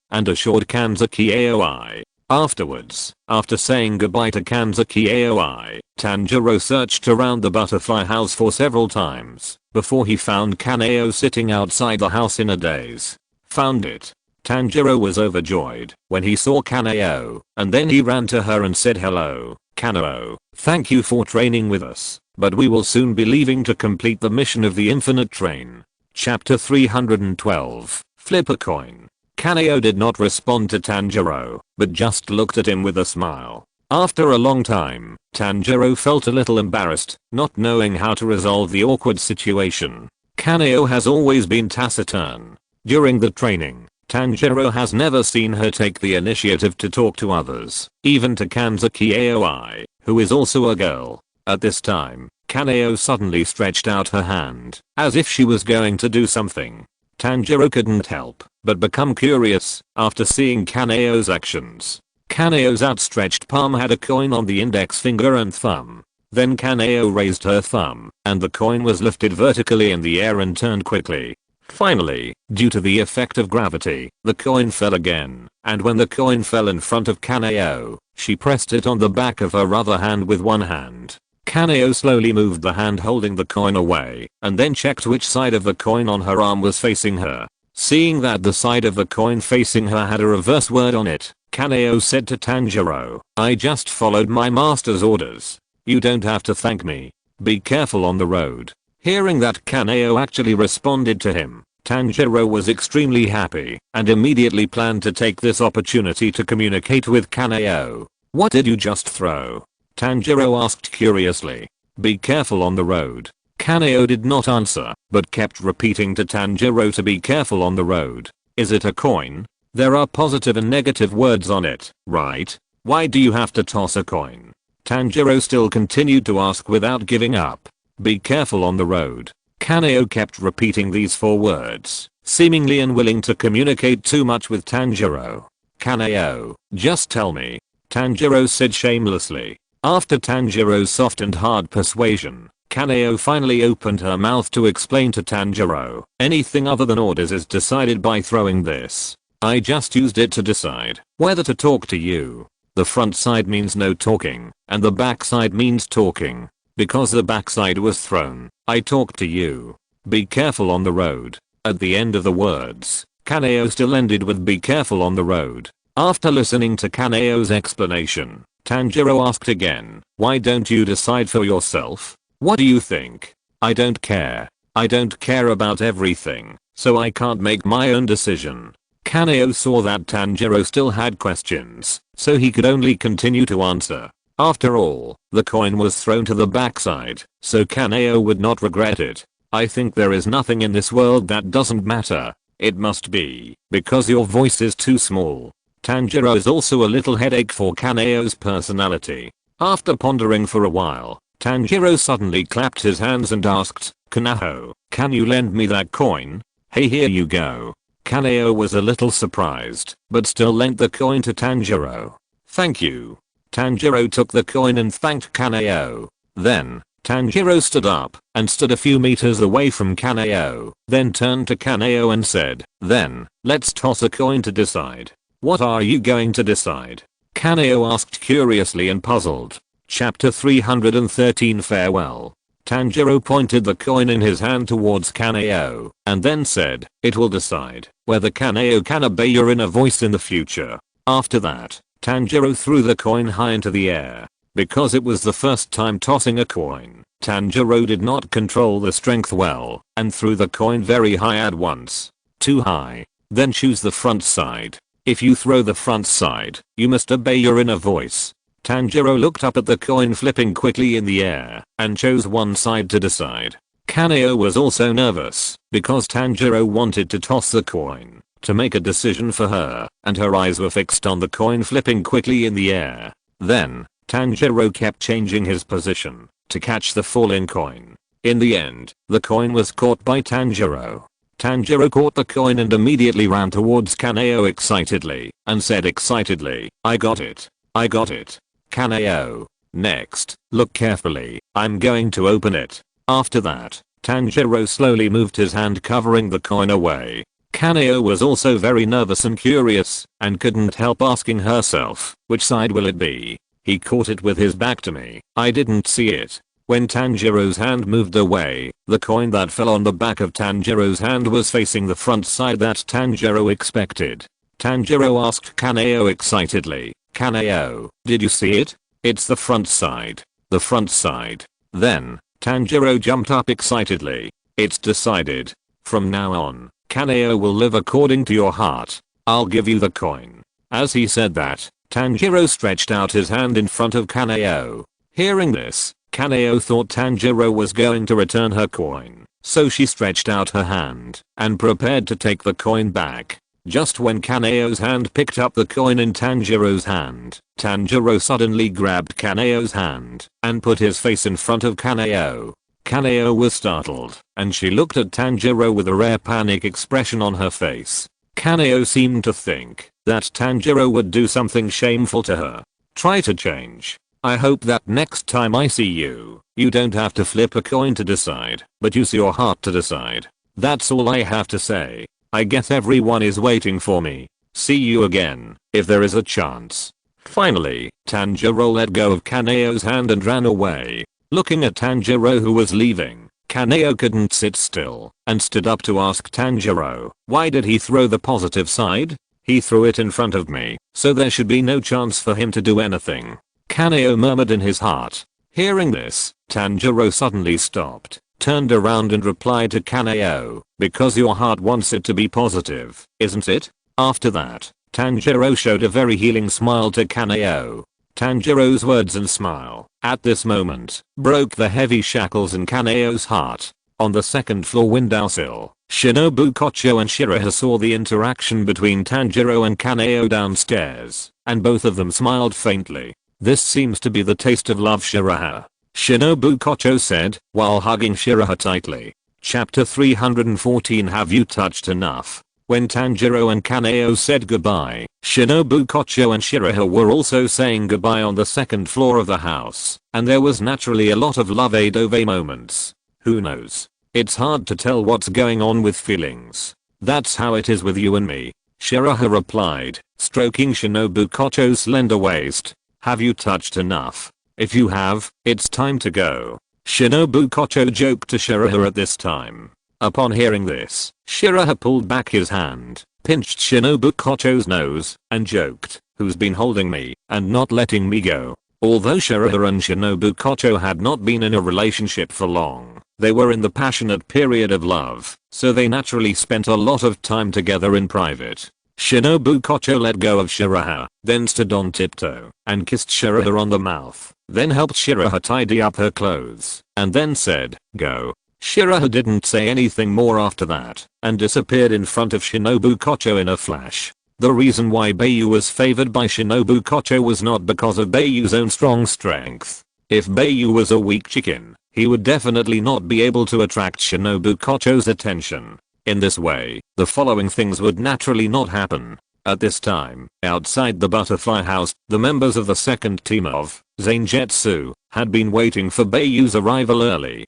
and assured Kanzaki Aoi. Afterwards, after saying goodbye to Kanzaki Aoi, Tanjiro searched around the butterfly house for several times before he found Kaneo sitting outside the house in a daze. Found it. Tanjiro was overjoyed when he saw Kaneo, and then he ran to her and said, "Hello, Kaneo, thank you for training with us, but we will soon be leaving to complete the mission of the Infinite Train." Chapter 312, Flip a Coin. Kaneo did not respond to Tanjiro, but just looked at him with a smile. After a long time, Tanjiro felt a little embarrassed, not knowing how to resolve the awkward situation. Kaneo has always been taciturn. During the training, Tanjiro has never seen her take the initiative to talk to others, even to Kanzaki Aoi, who is also a girl. At this time, Kaneo suddenly stretched out her hand, as if she was going to do something. Tanjiro couldn't help but become curious after seeing Kaneo's actions. Kaneo's outstretched palm had a coin on the index finger and thumb. Then Kaneo raised her thumb, and the coin was lifted vertically in the air and turned quickly. Finally, due to the effect of gravity, the coin fell again, and when the coin fell in front of Kaneo, she pressed it on the back of her other hand with one hand. Kaneo slowly moved the hand holding the coin away, and then checked which side of the coin on her arm was facing her. Seeing that the side of the coin facing her had a reverse word on it, Kaneo said to Tanjiro, "I just followed my master's orders. You don't have to thank me. Be careful on the road." Hearing that Kaneo actually responded to him, Tanjiro was extremely happy and immediately planned to take this opportunity to communicate with Kaneo. "What did you just throw?" Tanjiro asked curiously. "Be careful on the road." Kaneo did not answer, but kept repeating to Tanjiro to be careful on the road. "Is it a coin? There are positive and negative words on it, right? Why do you have to toss a coin?" Tanjiro still continued to ask without giving up. "Be careful on the road." Kaneo kept repeating these 4 words, seemingly unwilling to communicate too much with Tanjiro. "Kaneo, just tell me," Tanjiro said shamelessly. After Tanjiro's soft and hard persuasion, Kaneo finally opened her mouth to explain to Tanjiro, "Anything other than orders is decided by throwing this. I just used it to decide whether to talk to you. The front side means no talking, and the back side means talking. Because the backside was thrown, I talked to you. Be careful on the road." At the end of the words, Kaneo still ended with "be careful on the road." After listening to Kaneo's explanation, Tanjiro asked again, "Why don't you decide for yourself? What do you think?" "I don't care. I don't care about everything, so I can't make my own decision." Kaneo saw that Tanjiro still had questions, so he could only continue to answer. After all, the coin was thrown to the backside, so Kaneo would not regret it. "I think there is nothing in this world that doesn't matter. It must be because your voice is too small." Tanjiro is also a little headache for Kaneo's personality. After pondering for a while, Tanjiro suddenly clapped his hands and asked, "Kanao, can you lend me that coin? Hey, here you go." Kaneo was a little surprised, but still lent the coin to Tanjiro. "Thank you." Tanjiro took the coin and thanked Kaneo. Then, Tanjiro stood up and stood a few meters away from Kaneo, then turned to Kaneo and said, "Then, let's toss a coin to decide." "What are you going to decide?" Kaneo asked curiously and puzzled. Chapter 313 Farewell. Tanjiro pointed the coin in his hand towards Kaneo, and then said, "It will decide whether Kaneo can obey your inner voice in the future." After that, Tanjiro threw the coin high into the air. Because it was the first time tossing a coin, Tanjiro did not control the strength well, and threw the coin very high at once. Too high. Then choose the front side. If you throw the front side, you must obey your inner voice. Tanjiro looked up at the coin flipping quickly in the air, and chose one side to decide. Kaneo was also nervous, because Tanjiro wanted to toss the coin, to make a decision for her, and her eyes were fixed on the coin flipping quickly in the air. Then, Tanjiro kept changing his position, to catch the falling coin. In the end, the coin was caught by Tanjiro. Tanjiro caught the coin and immediately ran towards Kaneo excitedly, and said excitedly, "I got it. I got it. Kaneo. Next, look carefully, I'm going to open it." After that, Tanjiro slowly moved his hand covering the coin away. Kaneo was also very nervous and curious, and couldn't help asking herself, which side will it be? He caught it with his back to me. I didn't see it. When Tanjiro's hand moved away, the coin that fell on the back of Tanjiro's hand was facing the front side that Tanjiro expected. Tanjiro asked Kaneo excitedly, "Kaneo, did you see it? It's the front side. The front side." Then, Tanjiro jumped up excitedly. "It's decided. From now on, Kaneo will live according to your heart. I'll give you the coin." As he said that, Tanjiro stretched out his hand in front of Kaneo. Hearing this, Kaneo thought Tanjiro was going to return her coin, so she stretched out her hand and prepared to take the coin back. Just when Kaneo's hand picked up the coin in Tanjiro's hand, Tanjiro suddenly grabbed Kaneo's hand and put his face in front of Kaneo. Kaneo was startled, and she looked at Tanjiro with a rare panic expression on her face. Kaneo seemed to think that Tanjiro would do something shameful to her. Try to change. I hope that next time I see you, you don't have to flip a coin to decide, but use your heart to decide. That's all I have to say. I guess everyone is waiting for me. See you again, if there is a chance. Finally, Tanjiro let go of Kaneo's hand and ran away. Looking at Tanjiro who was leaving, Kaneo couldn't sit still and stood up to ask Tanjiro, why did he throw the positive side? He threw it in front of me, so there should be no chance for him to do anything. Kaneo murmured in his heart. Hearing this, Tanjiro suddenly stopped, turned around and replied to Kaneo, because your heart wants it to be positive, isn't it? After that, Tanjiro showed a very healing smile to Kaneo. Tanjiro's words and smile, at this moment, broke the heavy shackles in Kaneo's heart. On the second floor windowsill, Shinobu Kocho and Shiraha saw the interaction between Tanjiro and Kaneo downstairs, and both of them smiled faintly. "This seems to be the taste of love, Shiraha," Shinobu Kocho said, while hugging Shiraha tightly. Chapter 314 Have you touched enough? When Tanjiro and Kaneo said goodbye, Shinobu Kocho and Shiraha were also saying goodbye on the second floor of the house, and there was naturally a lot of love-a-dove moments. Who knows? It's hard to tell what's going on with feelings. That's how it is with you and me, Shiraha replied, stroking Shinobu Kocho's slender waist. Have you touched enough? If you have, it's time to go, Shinobu Kocho joked to Shiraha at this time. Upon hearing this, Shiraha pulled back his hand, pinched Shinobu Kocho's nose, and joked, "Who's been holding me and not letting me go?" Although Shiraha and Shinobu Kocho had not been in a relationship for long, they were in the passionate period of love, so they naturally spent a lot of time together in private. Shinobu Kocho let go of Shiraha, then stood on tiptoe, and kissed Shiraha on the mouth, then helped Shiraha tidy up her clothes, and then said, "Go." Shiraha didn't say anything more after that, and disappeared in front of Shinobu Kocho in a flash. The reason why Bai Yu was favored by Shinobu Kocho was not because of Bai Yu's own strong strength. If Bai Yu was a weak chicken, he would definitely not be able to attract Shinobu Kocho's attention. In this way, the following things would naturally not happen. At this time, outside the butterfly house, the members of the second team of Zangetsu had been waiting for Bai Yu's arrival early.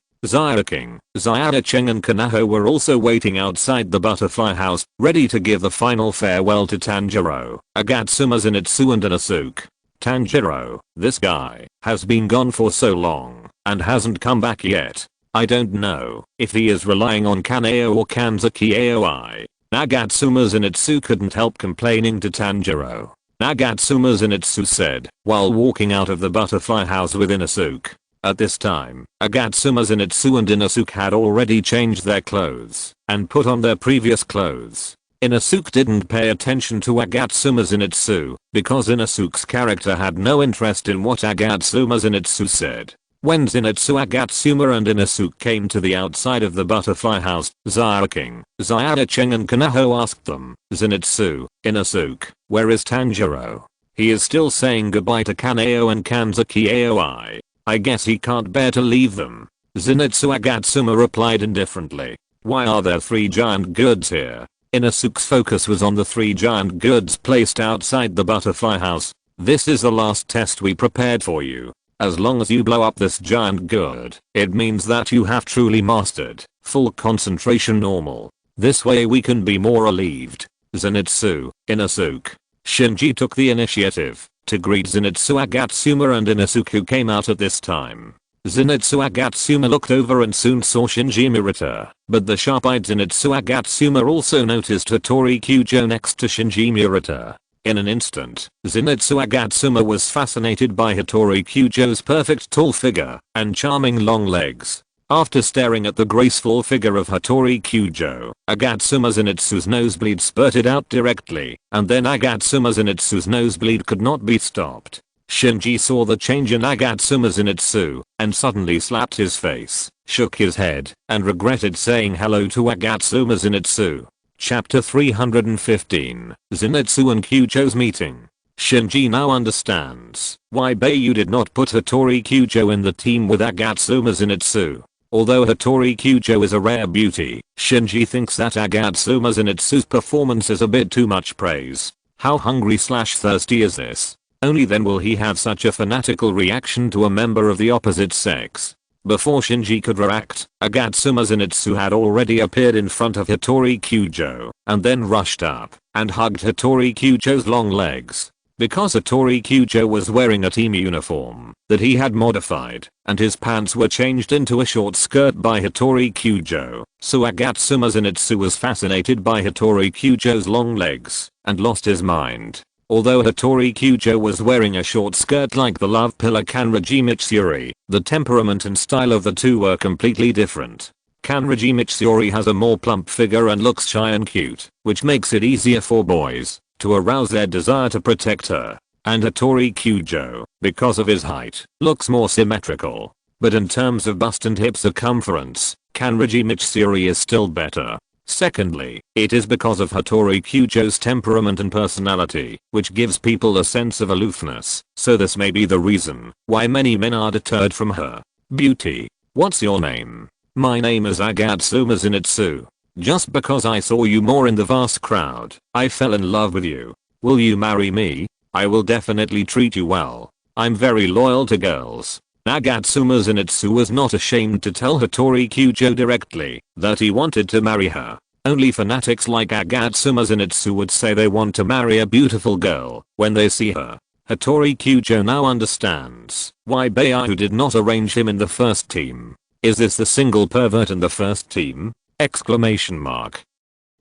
King, Cheng and Kanaho were also waiting outside the butterfly house, ready to give the final farewell to Tanjiro, Agatsuma Zenitsu and Inosuke. Tanjiro, this guy, has been gone for so long, and hasn't come back yet. I don't know if he is relying on Kaneo or Kanzaki Aoi. Agatsuma Zenitsu couldn't help complaining to Tanjiro. Agatsuma Zenitsu said, while walking out of the butterfly house with Inosuke. At this time, Agatsuma Zenitsu and Inosuke had already changed their clothes and put on their previous clothes. Inosuke didn't pay attention to Agatsuma Zenitsu because Inosuke's character had no interest in what Agatsuma Zenitsu said. When Zenitsu, Agatsuma and Inosuke came to the outside of the butterfly house, King, Cheng and Kanaho asked them, "Zenitsu, Inosuke, where is Tanjiro? He is still saying goodbye to Kaneo and Kanzaki Aoi." I guess he can't bear to leave them. Zenitsu Agatsuma replied indifferently. Why are there 3 giant gourds here? Inosuke's focus was on the 3 giant gourds placed outside the butterfly house. This is the last test we prepared for you. As long as you blow up this giant gourd, it means that you have truly mastered full concentration normal. This way we can be more relieved. Zenitsu, Inosuke, Shinji took the initiative to greet Zenitsu Agatsuma and Inosuke, who came out at this time. Zenitsu Agatsuma looked over and soon saw Shinji Murata, but the sharp-eyed Zenitsu Agatsuma also noticed Hattori Kyujo next to Shinji Murata. In an instant, Zenitsu Agatsuma was fascinated by Hattori Kyujo's perfect tall figure and charming long legs. After staring at the graceful figure of Hattori Kyujo, Agatsuma Zenitsu's nosebleed spurted out directly, and then Agatsuma Zenitsu's nosebleed could not be stopped. Shinji saw the change in Agatsuma Zenitsu and suddenly slapped his face, shook his head, and regretted saying hello to Agatsuma Zenitsu. Chapter 315, Zenitsu and Kyujo's meeting. Shinji now understands why Bai Yu did not put Hattori Kyujo in the team with Agatsuma Zenitsu. Although Hattori Kyujo is a rare beauty, Shinji thinks that Agatsuma Zenitsu's performance is a bit too much praise. How hungry/thirsty is this? Only then will he have such a fanatical reaction to a member of the opposite sex. Before Shinji could react, Agatsuma Zenitsu had already appeared in front of Hattori Kyujo, and then rushed up and hugged Hattori Kyujo's long legs. Because Hattori Kyujo was wearing a team uniform that he had modified, and his pants were changed into a short skirt by Hattori Kyujo, so Agatsuma Zenitsu was fascinated by Hattori Kyujo's long legs and lost his mind. Although Hattori Kyujo was wearing a short skirt like the love pillar Kanroji Mitsuri, the temperament and style of the two were completely different. Kanroji Mitsuri has a more plump figure and looks shy and cute, which makes it easier for boys to arouse their desire to protect her. And Hattori Kyujo, because of his height, looks more symmetrical. But in terms of bust and hip circumference, Kanroji Mitsuri is still better. Secondly, it is because of Hattori Kyujo's temperament and personality, which gives people a sense of aloofness, so this may be the reason why many men are deterred from her beauty. What's your name? My name is Agatsuma Zenitsu. Just because I saw you more in the vast crowd, I fell in love with you. Will you marry me? I will definitely treat you well. I'm very loyal to girls. Agatsuma Zenitsu was not ashamed to tell Hattori Kyujo directly that he wanted to marry her. Only fanatics like Agatsuma Zenitsu would say they want to marry a beautiful girl when they see her. Hattori Kyujo now understands why Bai Yu did not arrange him in the first team. Is this the single pervert in the first team? Exclamation mark.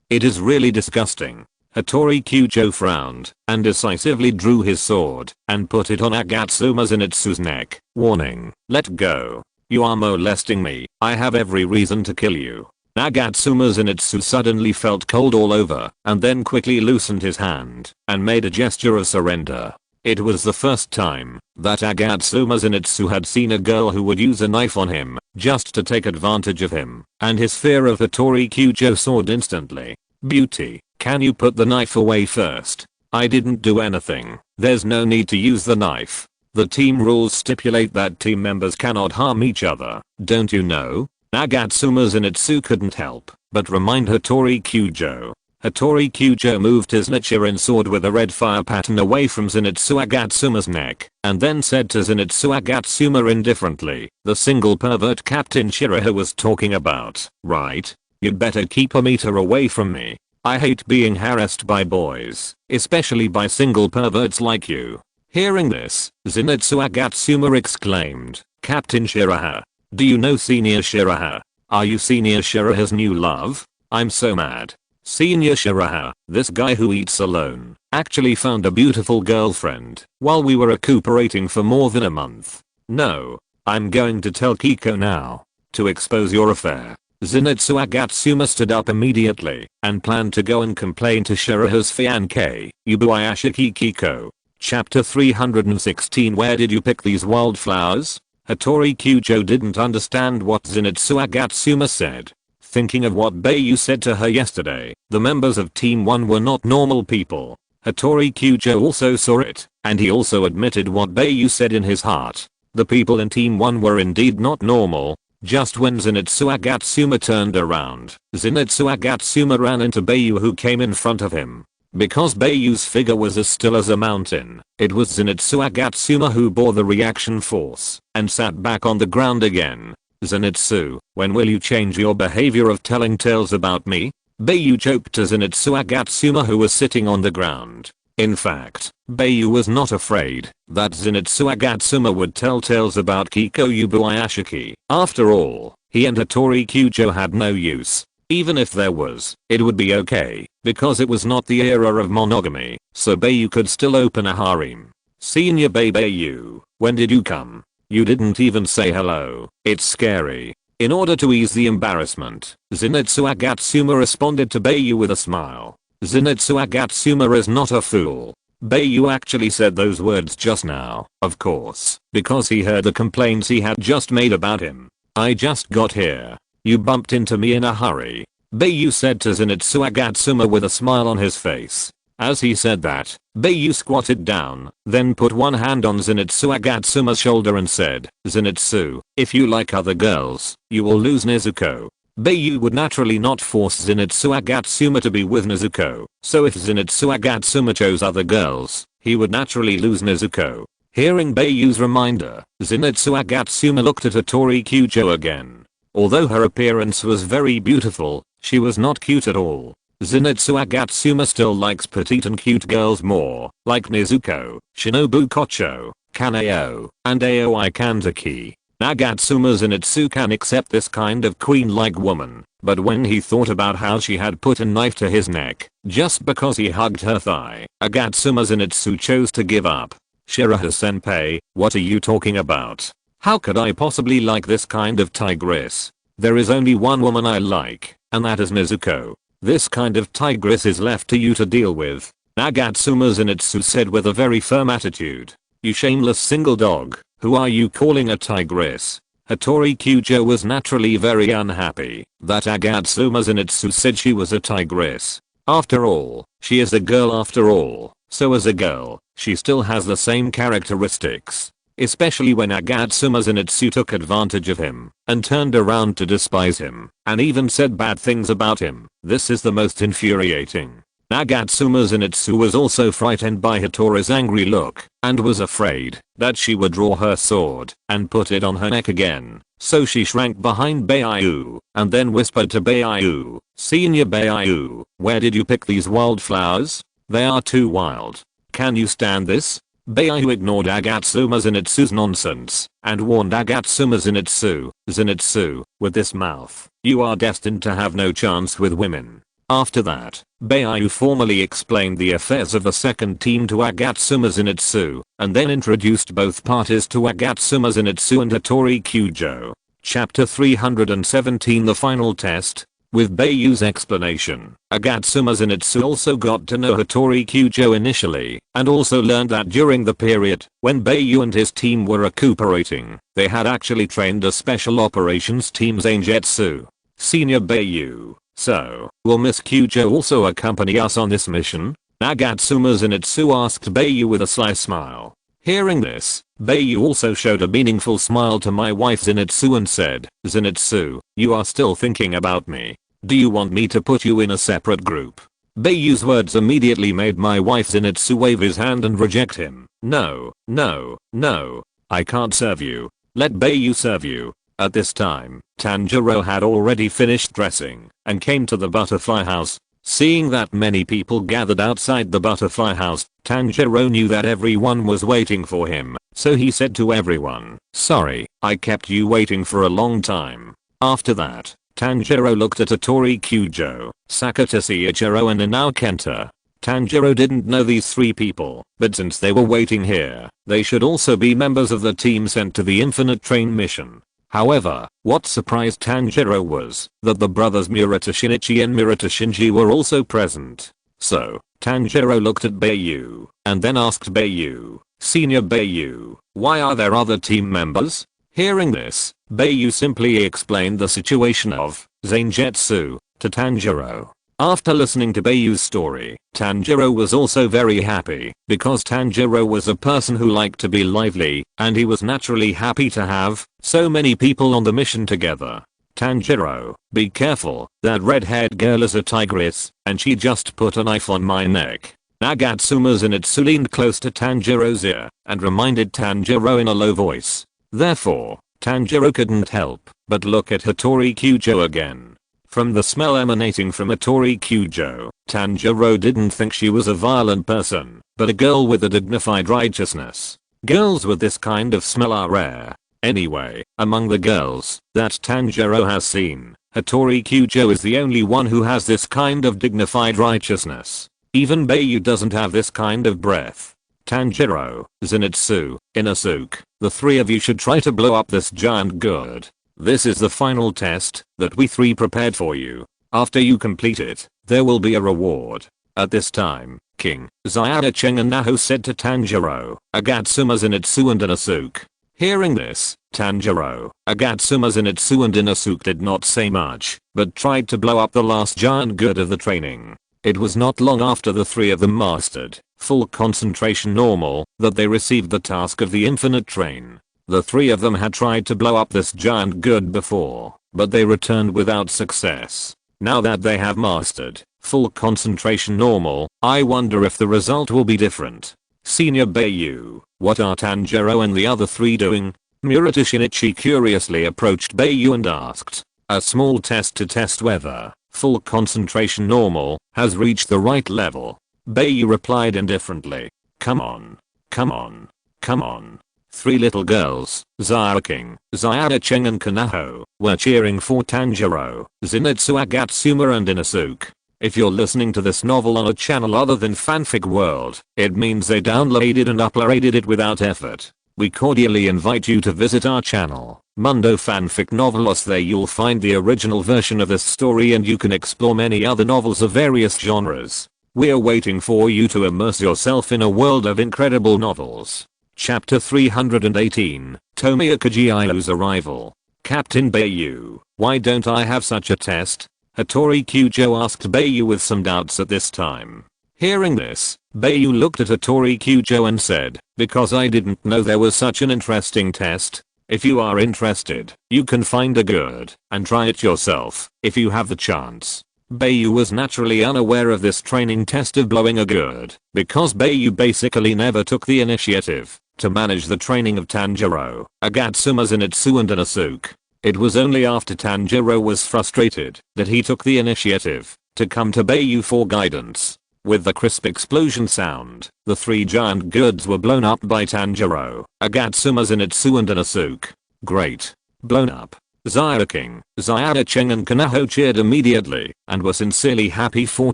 It is really disgusting. Hattori Kyujo frowned and decisively drew his sword and put it on Agatsuma Zenitsu's neck, warning, "Let go. You are molesting me. I have every reason to kill you." Agatsuma Zenitsu suddenly felt cold all over and then quickly loosened his hand and made a gesture of surrender. It was the first time that Agatsuma Zenitsu had seen a girl who would use a knife on him just to take advantage of him, and his fear of Hattori Kyujo soared instantly. "Beauty, can you put the knife away first? I didn't do anything. There's no need to use the knife. The team rules stipulate that team members cannot harm each other, don't you know?" Agatsuma Zenitsu couldn't help but remind Hattori Kyujo. Hattori Kyujo moved his Nichiren sword with a red fire pattern away from Zenitsu Agatsuma's neck, and then said to Zenitsu Agatsuma indifferently, "The single pervert Captain Shiraha was talking about, right? You'd better keep a meter away from me. I hate being harassed by boys, especially by single perverts like you." Hearing this, Zenitsu Agatsuma exclaimed, "Captain Shiraha? Do you know Senior Shiraha? Are you Senior Shiraha's new love? I'm so mad. Senior Shiraha, this guy who eats alone, actually found a beautiful girlfriend while we were recuperating for more than a month. No. I'm going to tell Kiko now to expose your affair." Zenitsu Agatsuma stood up immediately and planned to go and complain to Shiraha's fiancée, Yubuayashiki Kiko. Chapter 316. Where did you pick these wildflowers? Hattori Kyujo didn't understand what Zenitsu Agatsuma said. Thinking of what Bai Yu said to her yesterday, the members of Team 1 were not normal people. Hattori Kyujo also saw it, and he also admitted what Bai Yu said in his heart. The people in Team 1 were indeed not normal. Just when Zenitsu Agatsuma turned around, Zenitsu Agatsuma ran into Bai Yu, who came in front of him. Because Bai Yu's figure was as still as a mountain, it was Zenitsu Agatsuma who bore the reaction force and sat back on the ground again. Zenitsu, when will you change your behavior of telling tales about me? Bai Yu joked to Zenitsu Agatsuma, who was sitting on the ground. In fact, Bai Yu was not afraid that Zenitsu Agatsuma would tell tales about Kiko Yubuayashiki. After all, he and Hattori Kyujo had no use. Even if there was, it would be okay, because it was not the era of monogamy, so Bai Yu could still open a harem. Senior Bai Yu, when did you come? You didn't even say hello. It's scary. In order to ease the embarrassment, Zenitsu Agatsuma responded to Bai Yu with a smile. Zenitsu Agatsuma is not a fool. Bai Yu actually said those words just now, of course, because he heard the complaints he had just made about him. I just got here. You bumped into me in a hurry, Bai Yu said to Zenitsu Agatsuma with a smile on his face. As he said that, Bai Yu squatted down, then put one hand on Zenitsu Agatsuma's shoulder and said, Zenitsu, if you like other girls, you will lose Nezuko. Bai Yu would naturally not force Zenitsu Agatsuma to be with Nezuko, so if Zenitsu Agatsuma chose other girls, he would naturally lose Nezuko. Hearing Bai Yu's reminder, Zenitsu Agatsuma looked at Hattori Kyujo again. Although her appearance was very beautiful, she was not cute at all. Zenitsu Agatsuma still likes petite and cute girls more, like Nezuko, Shinobu Kocho, Kaneo, and Aoi Kanzaki. Agatsuma Zenitsu can accept this kind of queen-like woman, but when he thought about how she had put a knife to his neck, just because he hugged her thigh, Agatsuma Zenitsu chose to give up. Shiraha-senpai, what are you talking about? How could I possibly like this kind of tigress? There is only one woman I like, and that is Nezuko. This kind of tigress is left to you to deal with, Agatsuma Zenitsu said with a very firm attitude. You shameless single dog, who are you calling a tigress? Hattori Kyujo was naturally very unhappy that Agatsuma Zenitsu said she was a tigress. After all, she is a girl after all, so as a girl, she still has the same characteristics. Especially when Agatsuma Zenitsu took advantage of him and turned around to despise him and even said bad things about him. This is the most infuriating. Agatsuma Zenitsu was also frightened by Hattori's angry look and was afraid that she would draw her sword and put it on her neck again. So she shrank behind Bai Yu and then whispered to Bai Yu, Senior Bai Yu, where did you pick these wildflowers? They are too wild. Can you stand this? Bai Yu ignored Agatsuma Zenitsu's nonsense and warned Agatsuma Zenitsu, Zenitsu, with this mouth, you are destined to have no chance with women. After that, Bai Yu formally explained the affairs of the second team to Agatsuma Zenitsu, and then introduced both parties to Agatsuma Zenitsu and Hattori Kyujo. Chapter 317 The Final Test. With Bai Yu's explanation, Agatsuma Zenitsu also got to know Hattori Kyujo initially, and also learned that during the period when Bai Yu and his team were recuperating, they had actually trained a special operations team Zangetsu. Senior Bai Yu, so, will Miss Kyujo also accompany us on this mission? Agatsuma Zenitsu asked Bai Yu with a sly smile. Hearing this, Bai Yu also showed a meaningful smile to my wife Zenitsu and said, Zenitsu, you are still thinking about me. Do you want me to put you in a separate group? Bai Yu's words immediately made my wife Zenitsu wave his hand and reject him. No, no, no. I can't serve you. Let Bai Yu serve you. At this time, Tanjiro had already finished dressing and came to the butterfly house. Seeing that many people gathered outside the butterfly house, Tanjiro knew that everyone was waiting for him, so he said to everyone, sorry, I kept you waiting for a long time. After that, Tanjiro looked at Hattori Kyujo, Sakatsuki Ichiro and Inao Kenta. Tanjiro didn't know these three people, but since they were waiting here, they should also be members of the team sent to the Infinite Train mission. However, what surprised Tanjiro was that the brothers Murata Shinichi and Murata Shinji were also present. So, Tanjiro looked at Bai Yu and then asked Bai Yu, Senior Bai Yu, why are there other team members? Hearing this, Bai Yu simply explained the situation of Zangetsu to Tanjiro. After listening to Bai Yu's story, Tanjiro was also very happy because Tanjiro was a person who liked to be lively and he was naturally happy to have so many people on the mission together. Tanjiro, be careful, that red-haired girl is a tigress and she just put a knife on my neck. Agatsuma Zenitsu leaned close to Tanjiro's ear and reminded Tanjiro in a low voice. Therefore, Tanjiro couldn't help but look at Hattori Kyujo again. From the smell emanating from Hattori Kyujo, Tanjiro didn't think she was a violent person, but a girl with a dignified righteousness. Girls with this kind of smell are rare. Anyway, among the girls that Tanjiro has seen, Hattori Kyujo is the only one who has this kind of dignified righteousness. Even Bai Yu doesn't have this kind of breath. Tanjiro, Zenitsu, Inosuke, the three of you should try to blow up this giant gourd. This is the final test that we three prepared for you. After you complete it, there will be a reward. At this time, King, Zayada Cheng and Naho said to Tanjiro, Agatsuma Zenitsu and Inosuke. Hearing this, Tanjiro, Agatsuma Zenitsu and Inosuke did not say much, but tried to blow up the last giant gourd of the training. It was not long after the three of them mastered full concentration normal that they received the task of the infinite train. The three of them had tried to blow up this giant gourd before, but they returned without success. Now that they have mastered full concentration normal, I wonder if the result will be different. Senior Bai Yu, what are Tanjiro and the other three doing? Murata Shinichi curiously approached Bai Yu and asked. A small test to test whether full concentration normal has reached the right level. Bai Yu replied indifferently. Come on. Come on. Come on. Three little girls, Zaya King, Zayada Cheng and Kanaho, were cheering for Tanjiro, Zenitsu Agatsuma and Inosuke. If you're listening to this novel on a channel other than Fanfic World, it means they downloaded and uploaded it without effort. We cordially invite you to visit our channel, Mundo Fanfic Novelos. There you'll find the original version of this story and you can explore many other novels of various genres. We're waiting for you to immerse yourself in a world of incredible novels. Chapter 318, Tomioka Giyu's Arrival. Captain Bai Yu, why don't I have such a test? Hattori Kyujo asked Bai Yu with some doubts at this time. Hearing this, Bai Yu looked at Hattori Kyujo and said, because I didn't know there was such an interesting test. If you are interested, you can find a gourd and try it yourself if you have the chance. Bai Yu was naturally unaware of this training test of blowing a gourd because Bai Yu basically never took the initiative to manage the training of Tanjiro, Agatsuma Zenitsu and Inosuke. It was only after Tanjiro was frustrated that he took the initiative to come to Bai Yu for guidance. With the crisp explosion sound, the three giant gourds were blown up by Tanjiro, Agatsuma Zenitsu and Inosuke. Great. Blown up. Zaya King, Zayada Cheng and Kanaho cheered immediately and were sincerely happy for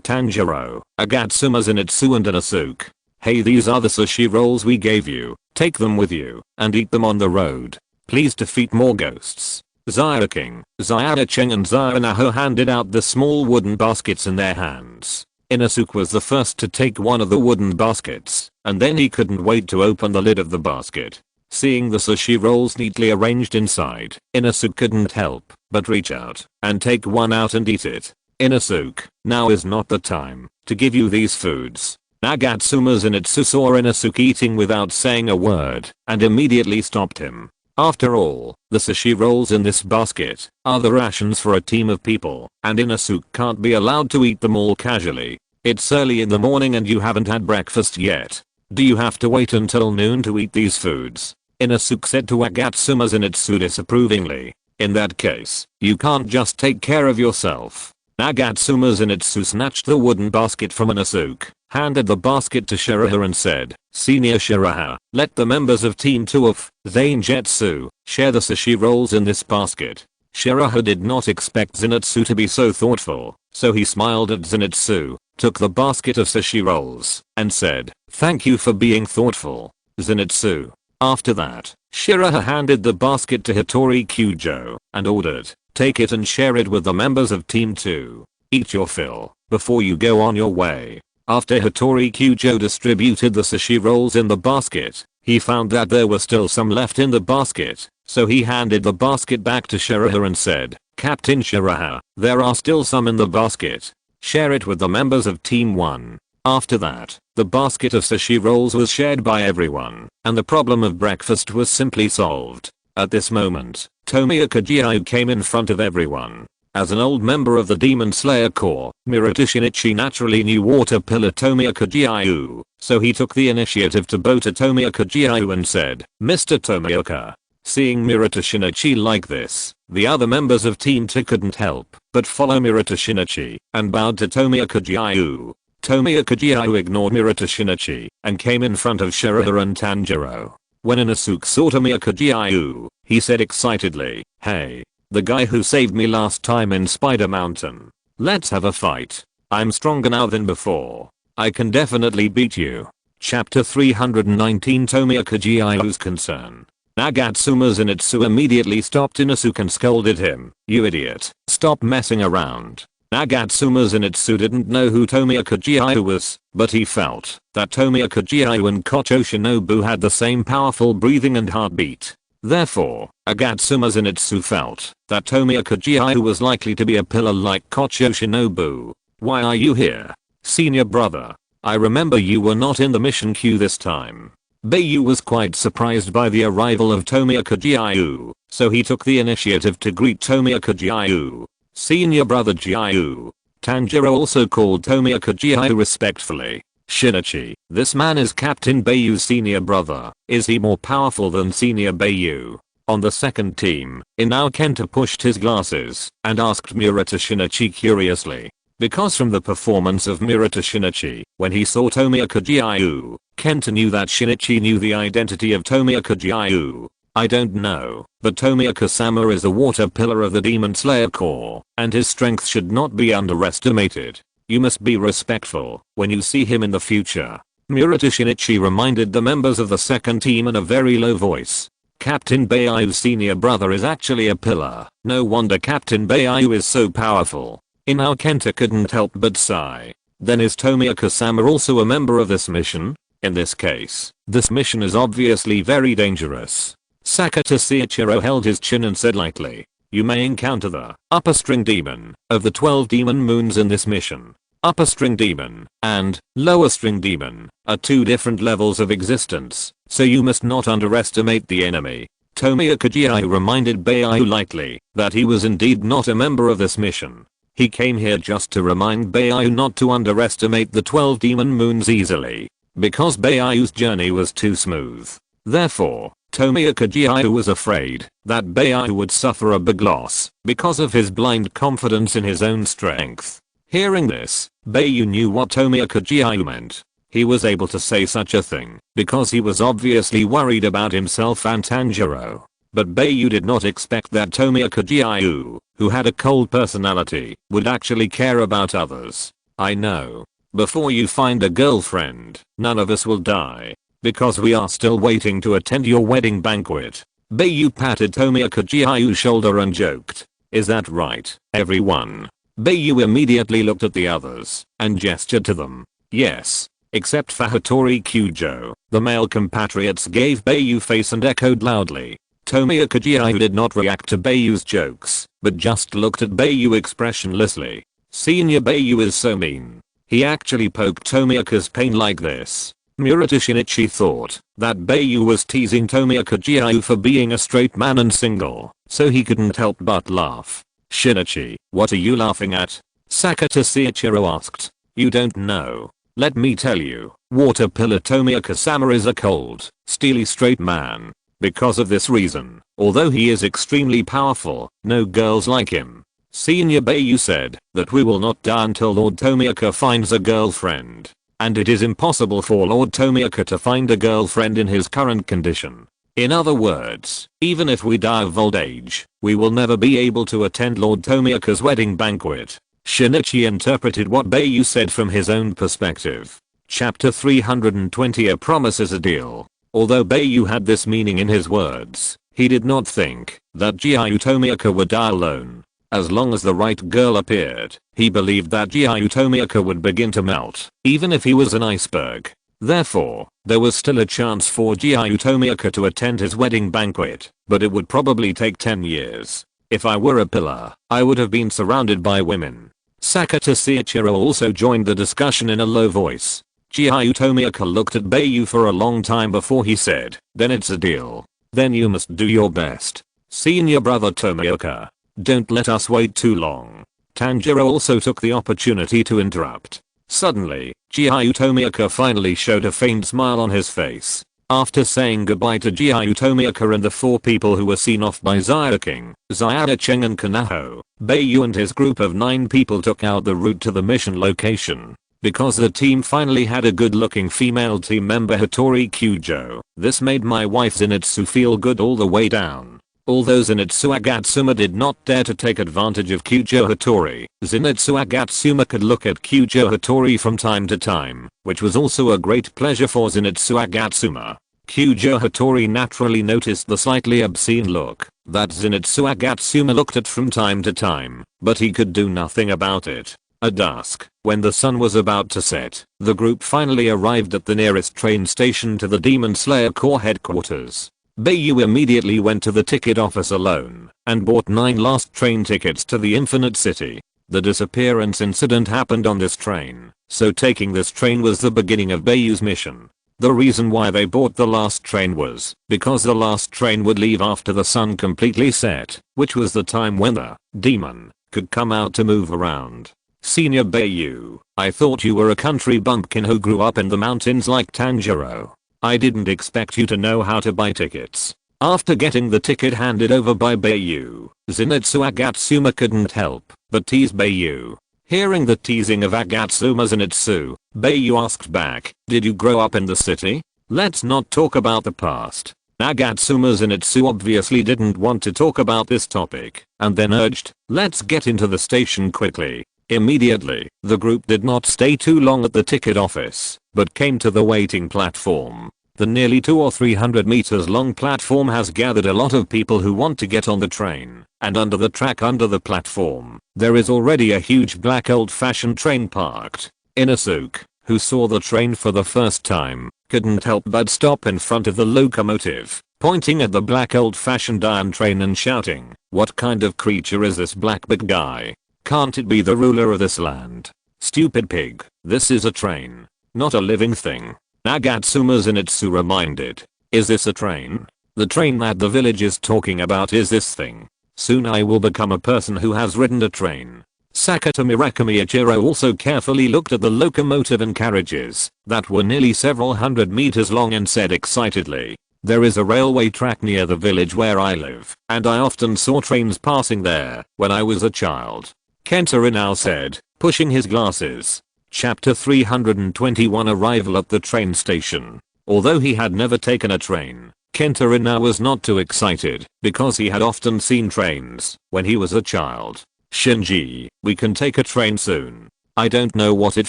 Tanjiro, Agatsuma Zenitsu and Inosuke. Hey, these are the sushi rolls we gave you. Take them with you and eat them on the road. Please defeat more ghosts. Zaya King, Zayada Cheng and Zaya Naho handed out the small wooden baskets in their hands. Inosuke was the first to take one of the wooden baskets, and then he couldn't wait to open the lid of the basket. Seeing the sushi rolls neatly arranged inside, Inosuke couldn't help but reach out and take one out and eat it. Inosuke, now is not the time to give you these foods. Agatsuma Zenitsu saw Inosuke eating without saying a word and immediately stopped him. After all, the sushi rolls in this basket are the rations for a team of people, and Inosuke can't be allowed to eat them all casually. It's early in the morning and you haven't had breakfast yet. Do you have to wait until noon to eat these foods? Inosuke said to Agatsuma Zenitsu disapprovingly. In that case, you can't just take care of yourself. Agatsuma Zenitsu snatched the wooden basket from Inosuke, handed the basket to Shiraha and said, Senior Shiraha, let the members of Team 2 of Zangetsu share the sushi rolls in this basket. Shiraha did not expect Zenitsu to be so thoughtful, so he smiled at Zenitsu, took the basket of sushi rolls, and said, thank you for being thoughtful, Zenitsu. After that, Shiraha handed the basket to Hattori Kyujo and ordered, take it and share it with the members of Team 2. Eat your fill before you go on your way. After Hattori Kyujo distributed the sushi rolls in the basket, he found that there were still some left in the basket, so he handed the basket back to Shiraha and said, Captain Shiraha, there are still some in the basket. share it with the members of Team 1. After that, the basket of sushi rolls was shared by everyone, and the problem of breakfast was simply solved. At this moment, Tomioka Giyu came in front of everyone. As an old member of the Demon Slayer Corps, Murata Shinichi naturally knew water pillar Tomioka Giyu, so he took the initiative to bow to Tomioka Giyu and said, "Mr. Tomioka." Seeing Murata Shinichi like this, the other members of Team 2 couldn't help but follow Murata Shinichi and bowed to Tomioka Giyu. Tomioka Giyu ignored Murata Shinichi and came in front of Shirahara and Tanjiro. When Inosuke saw Tomioka Giyu, he said excitedly, "Hey, the guy who saved me last time in Spider Mountain. Let's have a fight. I'm stronger now than before. I can definitely beat you." Chapter 319 Tomioka Giyu's concern. Nagatsume Zenitsu immediately stopped Inosuke and scolded him, "You idiot, stop messing around." Nagatsume Zenitsu didn't know who Tomioka Giyu was, but he felt that Tomioka Giyu and Kocho Shinobu had the same powerful breathing and heartbeat. Therefore, Nagatsume Zenitsu felt that Tomioka Giyu was likely to be a pillar like Kocho Shinobu. "Why are you here? Senior brother. I remember you were not in the mission queue this time." Bai Yu was quite surprised by the arrival of Tomioka Giyu, so he took the initiative to greet Tomioka Giyu. "Senior brother Giyu." Tanjiro also called Tomioka Giyu respectfully. "Shinichi, this man is Captain Bai Yu's senior brother. Is he more powerful than Senior Bai Yu?" On the second team, Inao Kenta pushed his glasses and asked Murata Shinichi curiously. Because from the performance of Murata Shinichi, when he saw Tomioka Giyu, Kenta knew that Shinichi knew the identity of Tomioka Giyu. "I don't know, but Tomioka-sama is a water pillar of the Demon Slayer Corps, and his strength should not be underestimated. You must be respectful when you see him in the future." Murata Shinichi reminded the members of the second team in a very low voice. Captain Bai Yu's senior brother is actually a pillar. No wonder Captain Bai Yu is so powerful. Inao Kenta couldn't help but sigh. Then is Tomioka-sama also a member of this mission? In this case, this mission is obviously very dangerous. Sakata Seiichiro held his chin and said lightly, "You may encounter the upper string demon of the 12 demon moons in this mission. Upper string demon and lower string demon are two different levels of existence, so you must not underestimate the enemy." Tomioka Giyu reminded Bai Yu lightly that he was indeed not a member of this mission. He came here just to remind Bai Yu not to underestimate the 12 demon moons easily, because Bai Yu's journey was too smooth. Therefore, Tomioka Giyu was afraid that Bai Yu would suffer a big loss because of his blind confidence in his own strength. Hearing this, Bai Yu knew what Tomioka Giyu meant. He was able to say such a thing because he was obviously worried about himself and Tanjiro. But Bai Yu did not expect that Tomioka Giyu, who had a cold personality, would actually care about others. "I know. Before you find a girlfriend, none of us will die. Because we are still waiting to attend your wedding banquet." Bai Yu patted Tomioka Giyu's shoulder and joked. "Is that right, everyone?" Bai Yu immediately looked at the others and gestured to them. Yes. Except for Hattori Kyujo, the male compatriots gave Bai Yu face and echoed loudly. Tomioka Giyu did not react to Bai Yu's jokes, but just looked at Bai Yu expressionlessly. Senior Bai Yu is so mean. He actually poked Tomioka's pain like this. Murata Shinichi thought that Bai Yu was teasing Tomioka Giyu for being a straight man and single, so he couldn't help but laugh. "Shinichi, what are you laughing at?" Sakata Seiichiro asked. "You don't know. Let me tell you, water pillar Tomioka-sama is a cold, steely straight man. Because of this reason, although he is extremely powerful, no girls like him. Senior Bai Yu said that we will not die until Lord Tomioka finds a girlfriend. And it is impossible for Lord Tomioka to find a girlfriend in his current condition. In other words, even if we die of old age, we will never be able to attend Lord Tomioka's wedding banquet." Shinichi interpreted what Bai Yu said from his own perspective. Chapter 320 A Promise is a Deal. Although Bai Yu had this meaning in his words, he did not think that Giyu Tomioka would die alone. As long as the right girl appeared, he believed that Giyu Tomioka would begin to melt, even if he was an iceberg. Therefore, there was still a chance for Giyu Tomioka to attend his wedding banquet, but it would probably take 10 years. "If I were a pillar, I would have been surrounded by women." Sakata Seiichiro also joined the discussion in a low voice. Giyu Tomioka looked at Bai Yu for a long time before he said, "Then it's a deal. Then you must do your best. Senior brother Tomioka. Don't let us wait too long." Tanjiro also took the opportunity to interrupt. Suddenly, Giyu Tomioka finally showed a faint smile on his face. After saying goodbye to Giyu Tomioka and the 4 people who were seen off by King, Cheng and Kanaho, Bai Yu and his group of 9 people took out the route to the mission location. Because the team finally had a good-looking female team member, Hattori Kyujo, this made my wife Zenitsu feel good all the way down. Although Zenitsu Agatsuma did not dare to take advantage of Kyujo Hattori, Zenitsu Agatsuma could look at Kyujo Hattori from time to time, which was also a great pleasure for Zenitsu Agatsuma. Kyujo Hattori naturally noticed the slightly obscene look that Zenitsu Agatsuma looked at from time to time, but he could do nothing about it. At dusk, when the sun was about to set, the group finally arrived at the nearest train station to the Demon Slayer Corps headquarters. Bai Yu immediately went to the ticket office alone and bought 9 last train tickets to the Infinite City. The disappearance incident happened on this train, so taking this train was the beginning of Bai Yu's mission. The reason why they bought the last train was because the last train would leave after the sun completely set, which was the time when the demon could come out to move around. Senior Bai Yu, I thought you were a country bumpkin who grew up in the mountains like Tanjiro. I didn't expect you to know how to buy tickets. After getting the ticket handed over by Bai Yu, Zenitsu Agatsuma couldn't help but tease Bai Yu. Hearing the teasing of Agatsuma Zenitsu, Bai Yu asked back, "Did you grow up in the city? Let's not talk about the past." Agatsuma Zenitsu obviously didn't want to talk about this topic, and then urged, "Let's get into the station quickly." Immediately, the group did not stay too long at the ticket office, but came to the waiting platform. The nearly 200 or 300 meters long platform has gathered a lot of people who want to get on the train, and under the track under the platform, there is already a huge black old-fashioned train parked. Inosuke, who saw the train for the first time, couldn't help but stop in front of the locomotive, pointing at the black old-fashioned iron train and shouting, "What kind of creature is this black big guy? Can't it be the ruler of this land? Stupid pig, this is a train, not a living thing." Agatsuma Zenitsu reminded, "Is this a train? The train that the village is talking about is this thing. Soon I will become a person who has ridden a train." Sakata Michiro also carefully looked at the locomotive and carriages that were nearly several hundred meters long and said excitedly, "There is a railway track near the village where I live, and I often saw trains passing there when I was a child." Kenta Inao said, pushing his glasses. Chapter 321 Arrival at the train station. Although he had never taken a train, Kenta Inao was not too excited because he had often seen trains when he was a child. "Shinji, we can take a train soon. I don't know what it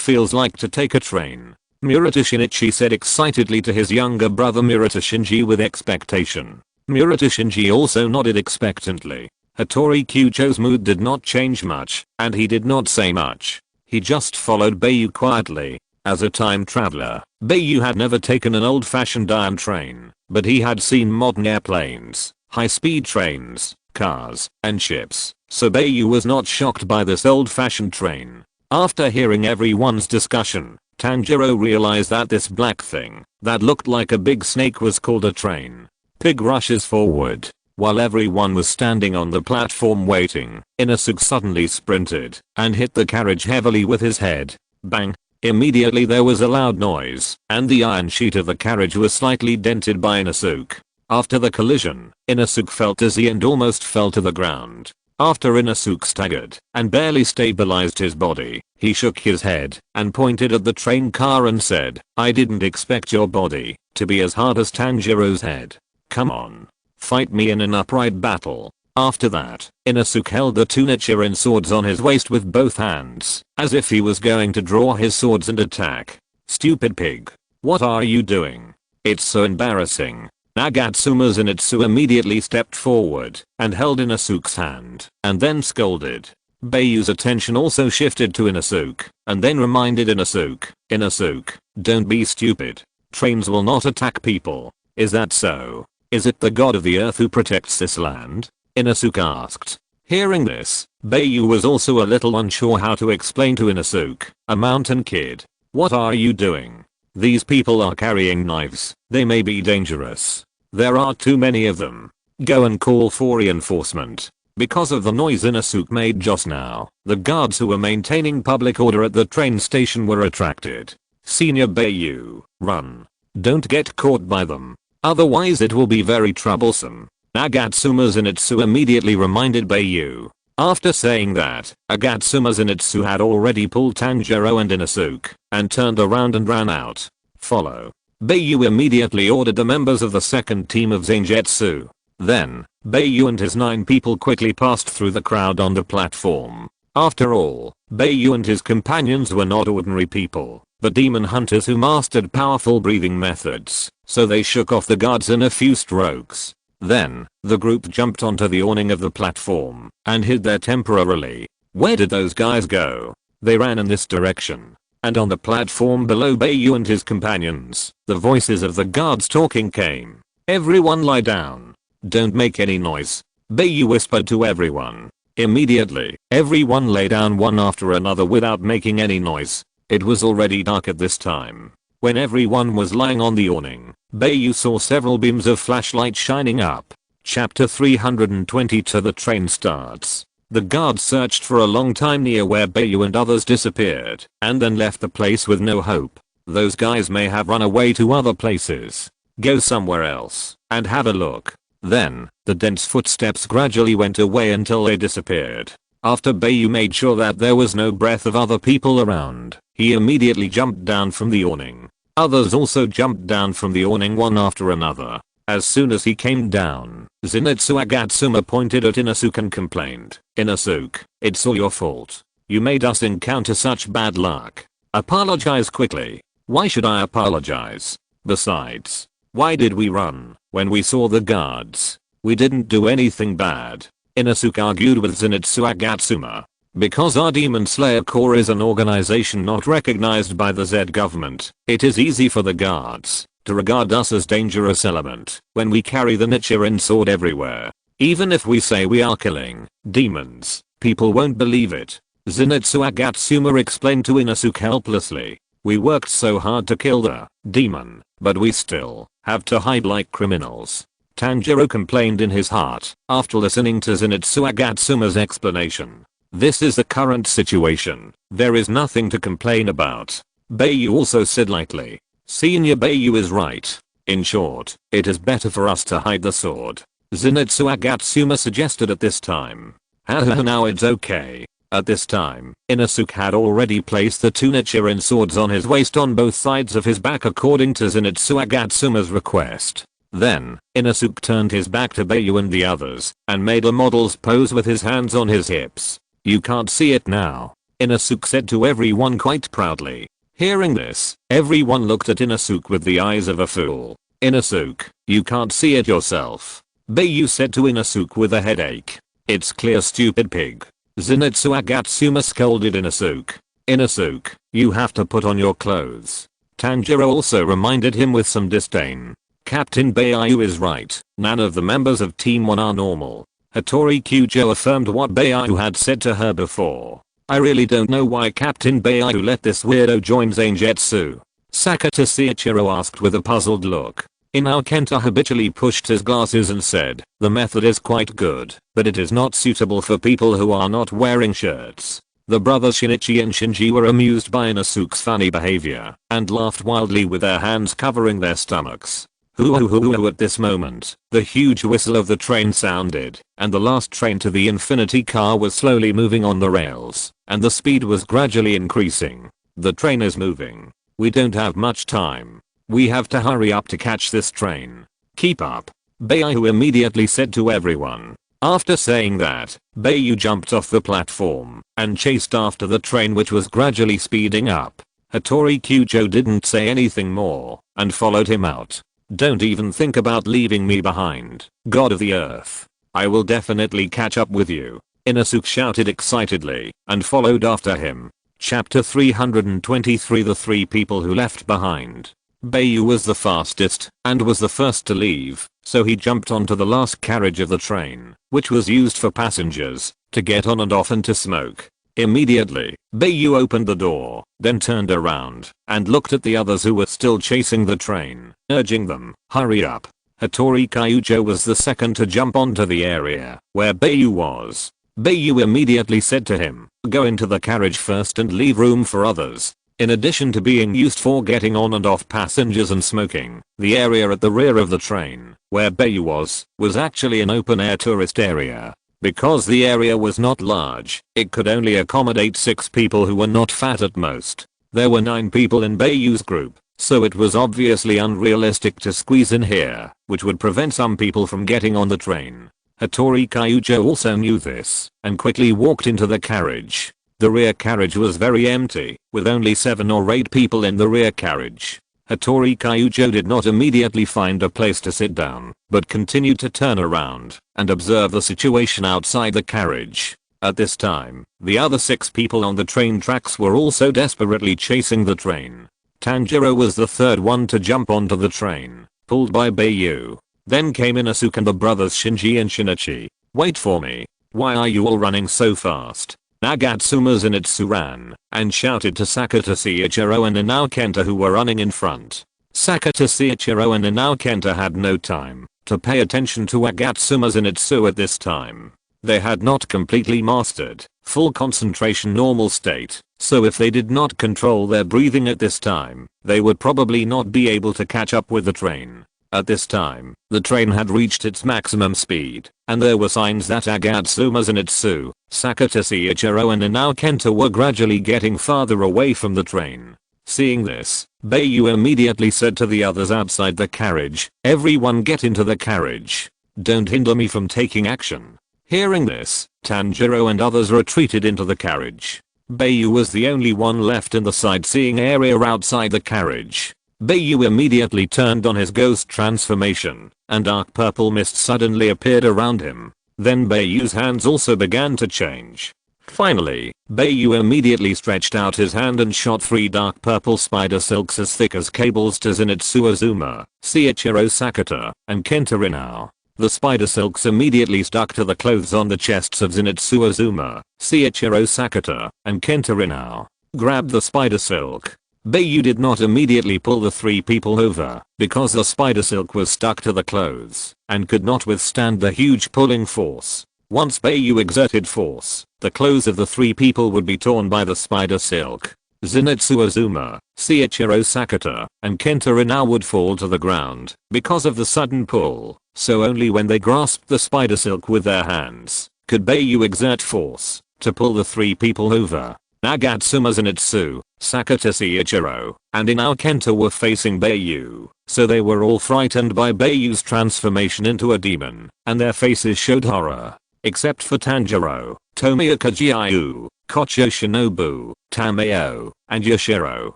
feels like to take a train." Murata Shinichi said excitedly to his younger brother Murata Shinji with expectation. Murata Shinji also nodded expectantly. Hattori Kyujo's mood did not change much, and he did not say much. He just followed Bai Yu quietly. As a time traveler, Bai Yu had never taken an old-fashioned iron train, but he had seen modern airplanes, high-speed trains, cars, and ships, so Bai Yu was not shocked by this old-fashioned train. After hearing everyone's discussion, Tanjiro realized that this black thing that looked like a big snake was called a train. Pig rushes forward. While everyone was standing on the platform waiting, Inosuke suddenly sprinted and hit the carriage heavily with his head. Bang! Immediately there was a loud noise, and the iron sheet of the carriage was slightly dented by Inosuke. After the collision, Inosuke felt dizzy and almost fell to the ground. After Inosuke staggered and barely stabilized his body, he shook his head and pointed at the train car and said, "I didn't expect your body to be as hard as Tanjiro's head. Come on. Fight me in an upright battle." After that, Inosuke held the two Nichiren swords on his waist with both hands, as if he was going to draw his swords and attack. "Stupid pig. What are you doing? It's so embarrassing." Agatsuma Zenitsu immediately stepped forward and held Inosuke's hand, and then scolded. Bai Yu's attention also shifted to Inosuke, and then reminded Inosuke, "Inosuke, don't be stupid. Trains will not attack people. Is that so? Is it the god of the earth who protects this land?" Inosuke asked. Hearing this, Bai Yu was also a little unsure how to explain to Inosuke, a mountain kid. What are you doing? These people are carrying knives. They may be dangerous. There are too many of them. Go and call for reinforcement. Because of the noise Inosuke made just now, the guards who were maintaining public order at the train station were attracted. Senior Bai Yu, run. Don't get caught by them. Otherwise it will be very troublesome. Agatsuma Zenitsu immediately reminded Bai Yu. After saying that, Agatsuma Zenitsu had already pulled Tanjiro and Inosuke, and turned around and ran out. Follow. Bai Yu immediately ordered the members of the second team of Zangetsu. Then, Bai Yu and his 9 people quickly passed through the crowd on the platform. After all, Bai Yu and his companions were not ordinary people, but demon hunters who mastered powerful breathing methods, so they shook off the guards in a few strokes. Then, the group jumped onto the awning of the platform and hid there temporarily. Where did those guys go? They ran in this direction. And on the platform below Bai Yu and his companions, the voices of the guards talking came. Everyone lie down. Don't make any noise. Bai Yu whispered to everyone. Immediately, everyone lay down one after another without making any noise. It was already dark at this time. When everyone was lying on the awning, Bai Yu saw several beams of flashlight shining up. Chapter 322. The train starts. The guards searched for a long time near where Bai Yu and others disappeared, and then left the place with no hope. Those guys may have run away to other places. Go somewhere else, and have a look. Then, the dense footsteps gradually went away until they disappeared. After Bai Yu made sure that there was no breath of other people around, he immediately jumped down from the awning. Others also jumped down from the awning one after another. As soon as he came down, Zenitsu Agatsuma pointed at Inosuke and complained. Inosuke, it's all your fault. You made us encounter such bad luck. Apologize quickly. Why should I apologize? Besides, why did we run when we saw the guards? We didn't do anything bad. Inosuke argued with Zenitsu Agatsuma. Because our Demon Slayer Corps is an organization not recognized by the Z government, it is easy for the guards to regard us as dangerous element when we carry the Nichiren sword everywhere. Even if we say we are killing demons, people won't believe it. Zenitsu Agatsuma explained to Inosuke helplessly. We worked so hard to kill the demon, but we still have to hide like criminals. Tanjiro complained in his heart after listening to Zenitsu Agatsuma's explanation. This is the current situation. There is nothing to complain about. Bai Yu also said lightly. Senior Bai Yu is right. In short, it is better for us to hide the sword. Zenitsu Agatsuma suggested at this time. Haha, now it's okay. At this time, Inosuke had already placed the 2 Nichiren swords on his waist on both sides of his back according to Zenitsu Agatsuma's request. Then, Inosuke turned his back to Bai Yu and the others, and made a model's pose with his hands on his hips. You can't see it now, Inosuke said to everyone quite proudly. Hearing this, everyone looked at Inosuke with the eyes of a fool. Inosuke, you can't see it yourself. Bai Yu said to Inosuke with a headache. It's clear, stupid pig. Zenitsu Agatsuma scolded Inosuke. Inosuke, you have to put on your clothes. Tanjiro also reminded him with some disdain. Captain Bai Yu is right. None of the members of Team 1 are normal. Hattori Kyujo affirmed what Bai Yu had said to her before. I really don't know why Captain Bai Yu let this weirdo join Zangetsu. Sakata Seiichiro asked with a puzzled look. Inao Kenta habitually pushed his glasses and said, the method is quite good, but it is not suitable for people who are not wearing shirts. The brothers Shinichi and Shinji were amused by Inosuke's funny behavior, and laughed wildly with their hands covering their stomachs. Hoo at this moment, the huge whistle of the train sounded, and the last train to the Infinity car was slowly moving on the rails, and the speed was gradually increasing. The train is moving. We don't have much time. We have to hurry up to catch this train. Keep up. Bai Yu immediately said to everyone. After saying that, Bai Yu jumped off the platform and chased after the train which was gradually speeding up. Hattori Kyujo didn't say anything more and followed him out. Don't even think about leaving me behind, God of the Earth. I will definitely catch up with you. Inosuke shouted excitedly and followed after him. Chapter 323. The 3 people who left behind. Bai Yu was the fastest and was the first to leave, so he jumped onto the last carriage of the train, which was used for passengers, to get on and off and to smoke. Immediately, Bai Yu opened the door, then turned around, and looked at the others who were still chasing the train, urging them, hurry up. Hattori Kyujo was the second to jump onto the area where Bai Yu was. Bai Yu immediately said to him, go into the carriage first and leave room for others. In addition to being used for getting on and off passengers and smoking, the area at the rear of the train, where Bai Yu was actually an open-air tourist area. Because the area was not large, it could only accommodate 6 people who were not fat at most. There were 9 people in Bai Yu's group, so it was obviously unrealistic to squeeze in here, which would prevent some people from getting on the train. Hattori Kyujo also knew this, and quickly walked into the carriage. The rear carriage was very empty, with only 7 or 8 people in the rear carriage. Hattori Kyujo did not immediately find a place to sit down, but continued to turn around and observe the situation outside the carriage. At this time, the other 6 people on the train tracks were also desperately chasing the train. Tanjiro was the third one to jump onto the train, pulled by Bai Yu. Then came Inosuke and the brothers Shinji and Shinichi. Wait for me. Why are you all running so fast? Nagatsuma's Zenitsu ran and shouted to Sakata Seiichiro and Inao Kenta who were running in front. Sakata Seiichiro and Inao Kenta had no time to pay attention to Agatsuma's Zenitsu at this time. They had not completely mastered full concentration normal state, so if they did not control their breathing at this time, they would probably not be able to catch up with the train. At this time, the train had reached its maximum speed, and there were signs that Agatsuma Zenitsu, Sakata Seiichiro and Inao Kenta were gradually getting farther away from the train. Seeing this, Bai Yu immediately said to the others outside the carriage, everyone get into the carriage. Don't hinder me from taking action. Hearing this, Tanjiro and others retreated into the carriage. Bai Yu was the only one left in the sightseeing area outside the carriage. Bai Yu immediately turned on his ghost transformation, and dark purple mist suddenly appeared around him. Then Bai Yu's hands also began to change. Finally, Bai Yu immediately stretched out his hand and shot 3 dark purple spider silks as thick as cables to Zenitsu Azuma, Seiichiro Sakata, and Kenta Inao. The spider silks immediately stuck to the clothes on the chests of Zenitsu Azuma, Seiichiro Sakata, and Kenta Inao. Grabbed the spider silk. Bai Yu did not immediately pull the 3 people over because the spider silk was stuck to the clothes and could not withstand the huge pulling force. Once Bai Yu exerted force, the clothes of the 3 people would be torn by the spider silk. Zenitsu Azuma, Seiichiro Sakata, and Kenta Inao would fall to the ground because of the sudden pull, so only when they grasped the spider silk with their hands could Bai Yu exert force to pull the 3 people over. Agatsuma Zenitsu, Sakata Seiichiro, and Inao Kenta were facing Bai Yu, so they were all frightened by Bai Yu's transformation into a demon, and their faces showed horror. Except for Tanjiro, Tomioka Giyu, Kocho Shinobu, Tameo, and Yoshiro,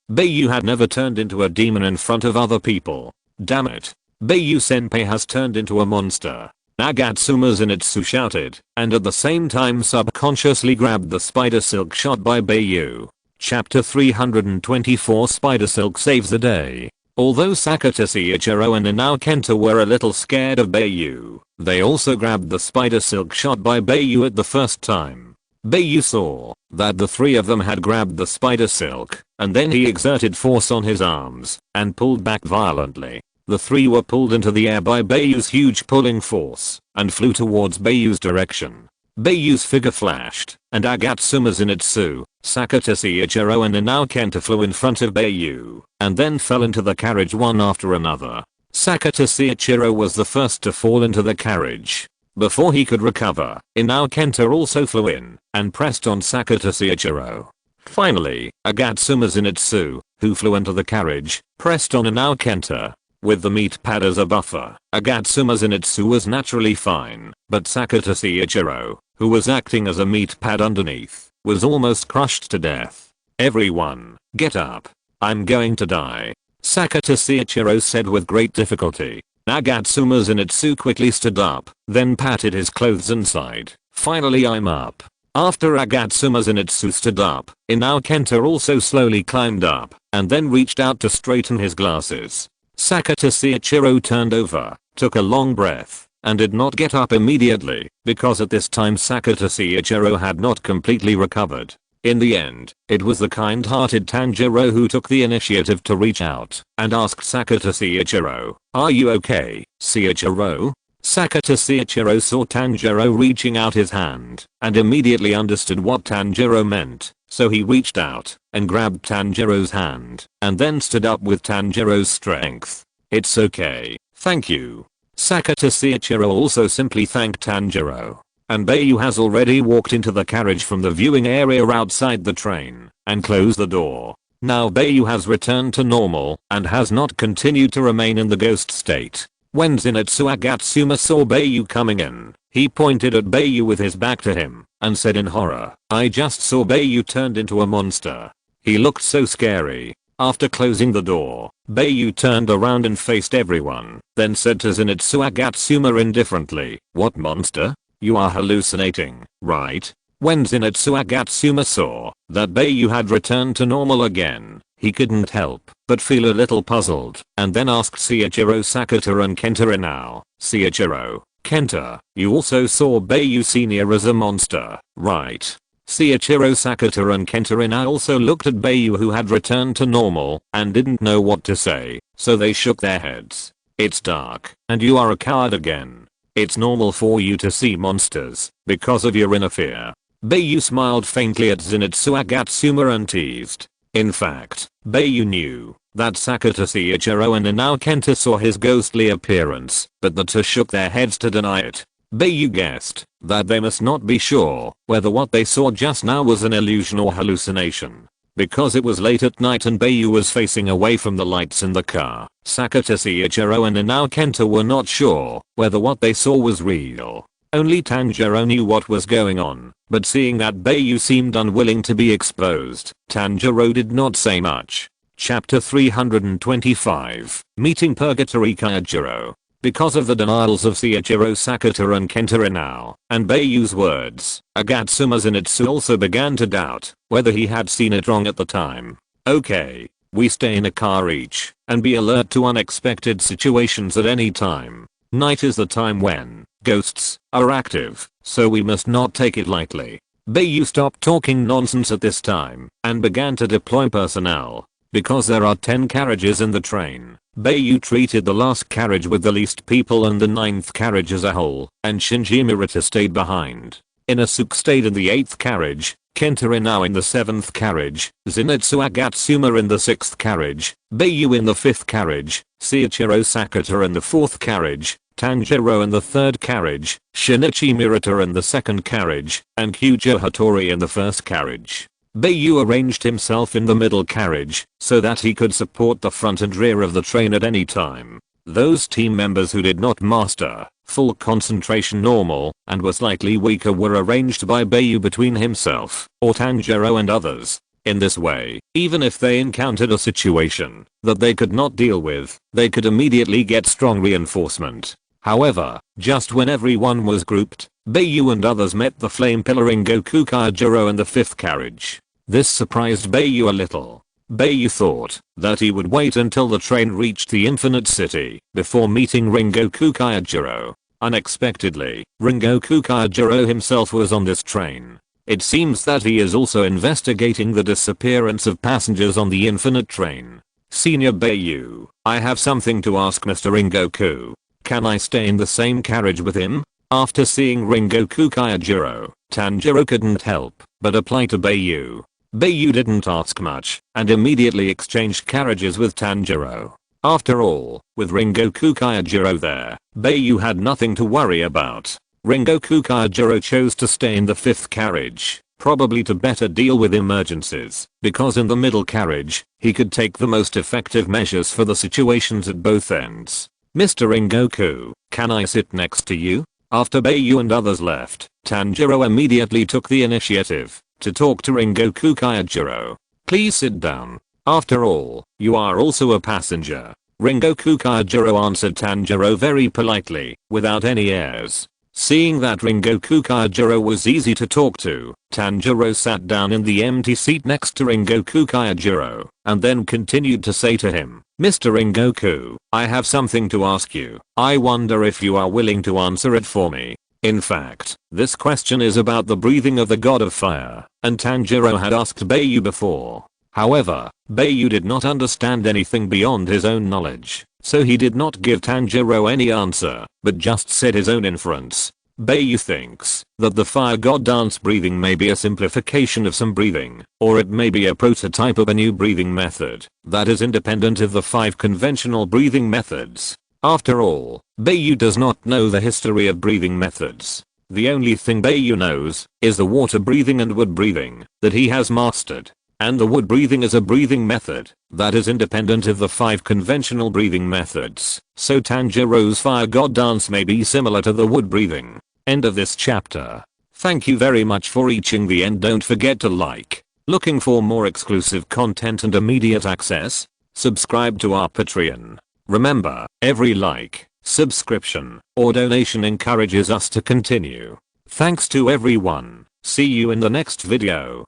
Bai Yu had never turned into a demon in front of other people. Damn it. Bai Yu senpai has turned into a monster. Agatsuma Zenitsu shouted, and at the same time subconsciously grabbed the spider silk shot by Bai Yu. Chapter 324 Spider Silk saves the day. Although Sakata Seiichiro and Inao Kenta were a little scared of Bai Yu, they also grabbed the spider silk shot by Bai Yu at the first time. Bai Yu saw that the 3 of them had grabbed the spider silk, and then he exerted force on his arms and pulled back violently. The 3 were pulled into the air by Bai Yu's huge pulling force and flew towards Bai Yu's direction. Bai Yu's figure flashed, and Agatsuma Zenitsu, Sakata Seiichiro and Inao Kenta flew in front of Bai Yu, and then fell into the carriage one after another. Sakata Seiichiro was the first to fall into the carriage. Before he could recover, Inao Kenta also flew in and pressed on Sakata Seiichiro. Finally, Agatsuma Zenitsu, who flew into the carriage, pressed on Inao Kenta. With the meat pad as a buffer, Agatsuma Zenitsu was naturally fine, but Sakata Seiichiro, who was acting as a meat pad underneath, was almost crushed to death. Everyone, get up. I'm going to die. Sakata Seiichiro said with great difficulty. Agatsuma Zenitsu quickly stood up, then patted his clothes and sighed. Finally I'm up. After Agatsuma Zenitsu stood up, Inao Kenta also slowly climbed up, and then reached out to straighten his glasses. Sakata Seiichiro turned over took a long breath, and did not get up immediately, because at this time Sakata Seiichiro had not completely recovered. In the end, it was the kind-hearted Tanjiro who took the initiative to reach out and asked Sakata Seiichiro, "Are you okay, Seiichiro?" Sakata Seiichiro saw Tanjiro reaching out his hand and immediately understood what Tanjiro meant, so he reached out and grabbed Tanjiro's hand and then stood up with Tanjiro's strength. "It's okay, thank you." Sakata Seiichiro also simply thanked Tanjiro. And Bai Yu has already walked into the carriage from the viewing area outside the train and closed the door. Now Bai Yu has returned to normal and has not continued to remain in the ghost state. When Zenitsu Agatsuma saw Bai Yu coming in, he pointed at Bai Yu with his back to him and said in horror, "I just saw Bai Yu turned into a monster." He looked so scary. After closing the door, Bai Yu turned around and faced everyone, then said to Zenitsu Agatsuma indifferently, "What monster? You are hallucinating, right?" When Zenitsu Agatsuma saw that Bai Yu had returned to normal again, he couldn't help but feel a little puzzled and then asked Seiichiro, Sakata and Kenta now, "Seiichiro, Kenta, you also saw Bai Yu Sr. as a monster, right?" Seiichiro, Sakata and Kenta now also looked at Bai Yu who had returned to normal and didn't know what to say, so they shook their heads. "It's dark, and you are a coward again. It's normal for you to see monsters because of your inner fear." Bai Yu smiled faintly at Zenitsu Agatsuma and teased. In fact, Bai Yu knew that Sakata Seiichiro and Inao Kenta saw his ghostly appearance, but the two shook their heads to deny it. Bai Yu guessed that they must not be sure whether what they saw just now was an illusion or hallucination. Because it was late at night and Bai Yu was facing away from the lights in the car, Sakata Seiichiro and Inao Kenta were not sure whether what they saw was real. Only Tanjiro knew what was going on, but seeing that Bai Yu seemed unwilling to be exposed, Tanjiro did not say much. Chapter 325, Meeting Purgatory Kaijiro. Because of the denials of Seiichiro, Sakata and Kenta Inao, and Bai Yu's words, Agatsuma Zenitsu also began to doubt whether he had seen it wrong at the time. "Okay, we stay in a car each and be alert to unexpected situations at any time. Night is the time when ghosts are active, so we must not take it lightly." Bai Yu stopped talking nonsense at this time and began to deploy personnel. Because there are 10 carriages in the train, Bai Yu treated the last carriage with the least people and the 9th carriage as a whole, and Shinji Murata stayed behind. Inosuke stayed in the 8th carriage, Kenta Inao in the 7th carriage, Zenitsu Agatsuma in the 6th carriage, Bai Yu in the 5th carriage, Seiichiro Sakata in the 4th carriage, Tanjiro in the 3rd carriage, Shinichi Murata in the 2nd carriage, and Kyujo Hattori in the 1st carriage. Bai Yu arranged himself in the middle carriage so that he could support the front and rear of the train at any time. Those team members who did not master full concentration normal and were slightly weaker were arranged by Bai Yu between himself or Tanjiro and others. In this way, even if they encountered a situation that they could not deal with, they could immediately get strong reinforcement. However, just when everyone was grouped, Bai Yu and others met the flame pillar Goku Kaijiro in the 5th carriage. This surprised Bai Yu a little. Bai Yu thought that he would wait until the train reached the Infinite City before meeting Goku Kaijiro. Unexpectedly, Goku Kaijiro himself was on this train. It seems that he is also investigating the disappearance of passengers on the Infinite Train. "Senior Bai Yu, I have something to ask Mr. Goku. Can I stay in the same carriage with him?" After seeing Goku Kaijiro, Tanjiro couldn't help but apply to Bai Yu. Bai Yu didn't ask much and immediately exchanged carriages with Tanjiro. After all, with Goku Kaijiro there, Bai Yu had nothing to worry about. Goku Kaijiro chose to stay in the 5th carriage, probably to better deal with emergencies, because in the middle carriage, he could take the most effective measures for the situations at both ends. "Mr. Goku, can I sit next to you?" After Bai Yu and others left, Tanjiro immediately took the initiative to talk to Goku Kaijiro. "Please sit down. After all, you are also a passenger." Goku Kaijiro answered Tanjiro very politely, without any airs. Seeing that Goku Kaijiro was easy to talk to, Tanjiro sat down in the empty seat next to Goku Kaijiro, and then continued to say to him, Mr. Rengoku, I have something to ask you. I wonder if you are willing to answer it for me. In fact, this question is about the breathing of the god of fire, and Tanjiro had asked Bai Yu before. However, Bai Yu did not understand anything beyond his own knowledge, so he did not give Tanjiro any answer, but just said his own inference. Bai Yu thinks that the fire god dance breathing may be a simplification of some breathing, or it may be a prototype of a new breathing method that is independent of the 5 conventional breathing methods. After all, Bai Yu does not know the history of breathing methods. The only thing Bai Yu knows is the water breathing and wood breathing that he has mastered. And the wood breathing is a breathing method that is independent of the 5 conventional breathing methods. So Tanjiro's fire god dance may be similar to the wood breathing. End of this chapter. Thank you very much for reaching the end. Don't forget to like. Looking for more exclusive content and immediate access? Subscribe to our Patreon. Remember, every like, subscription, or donation encourages us to continue. Thanks to everyone. See you in the next video.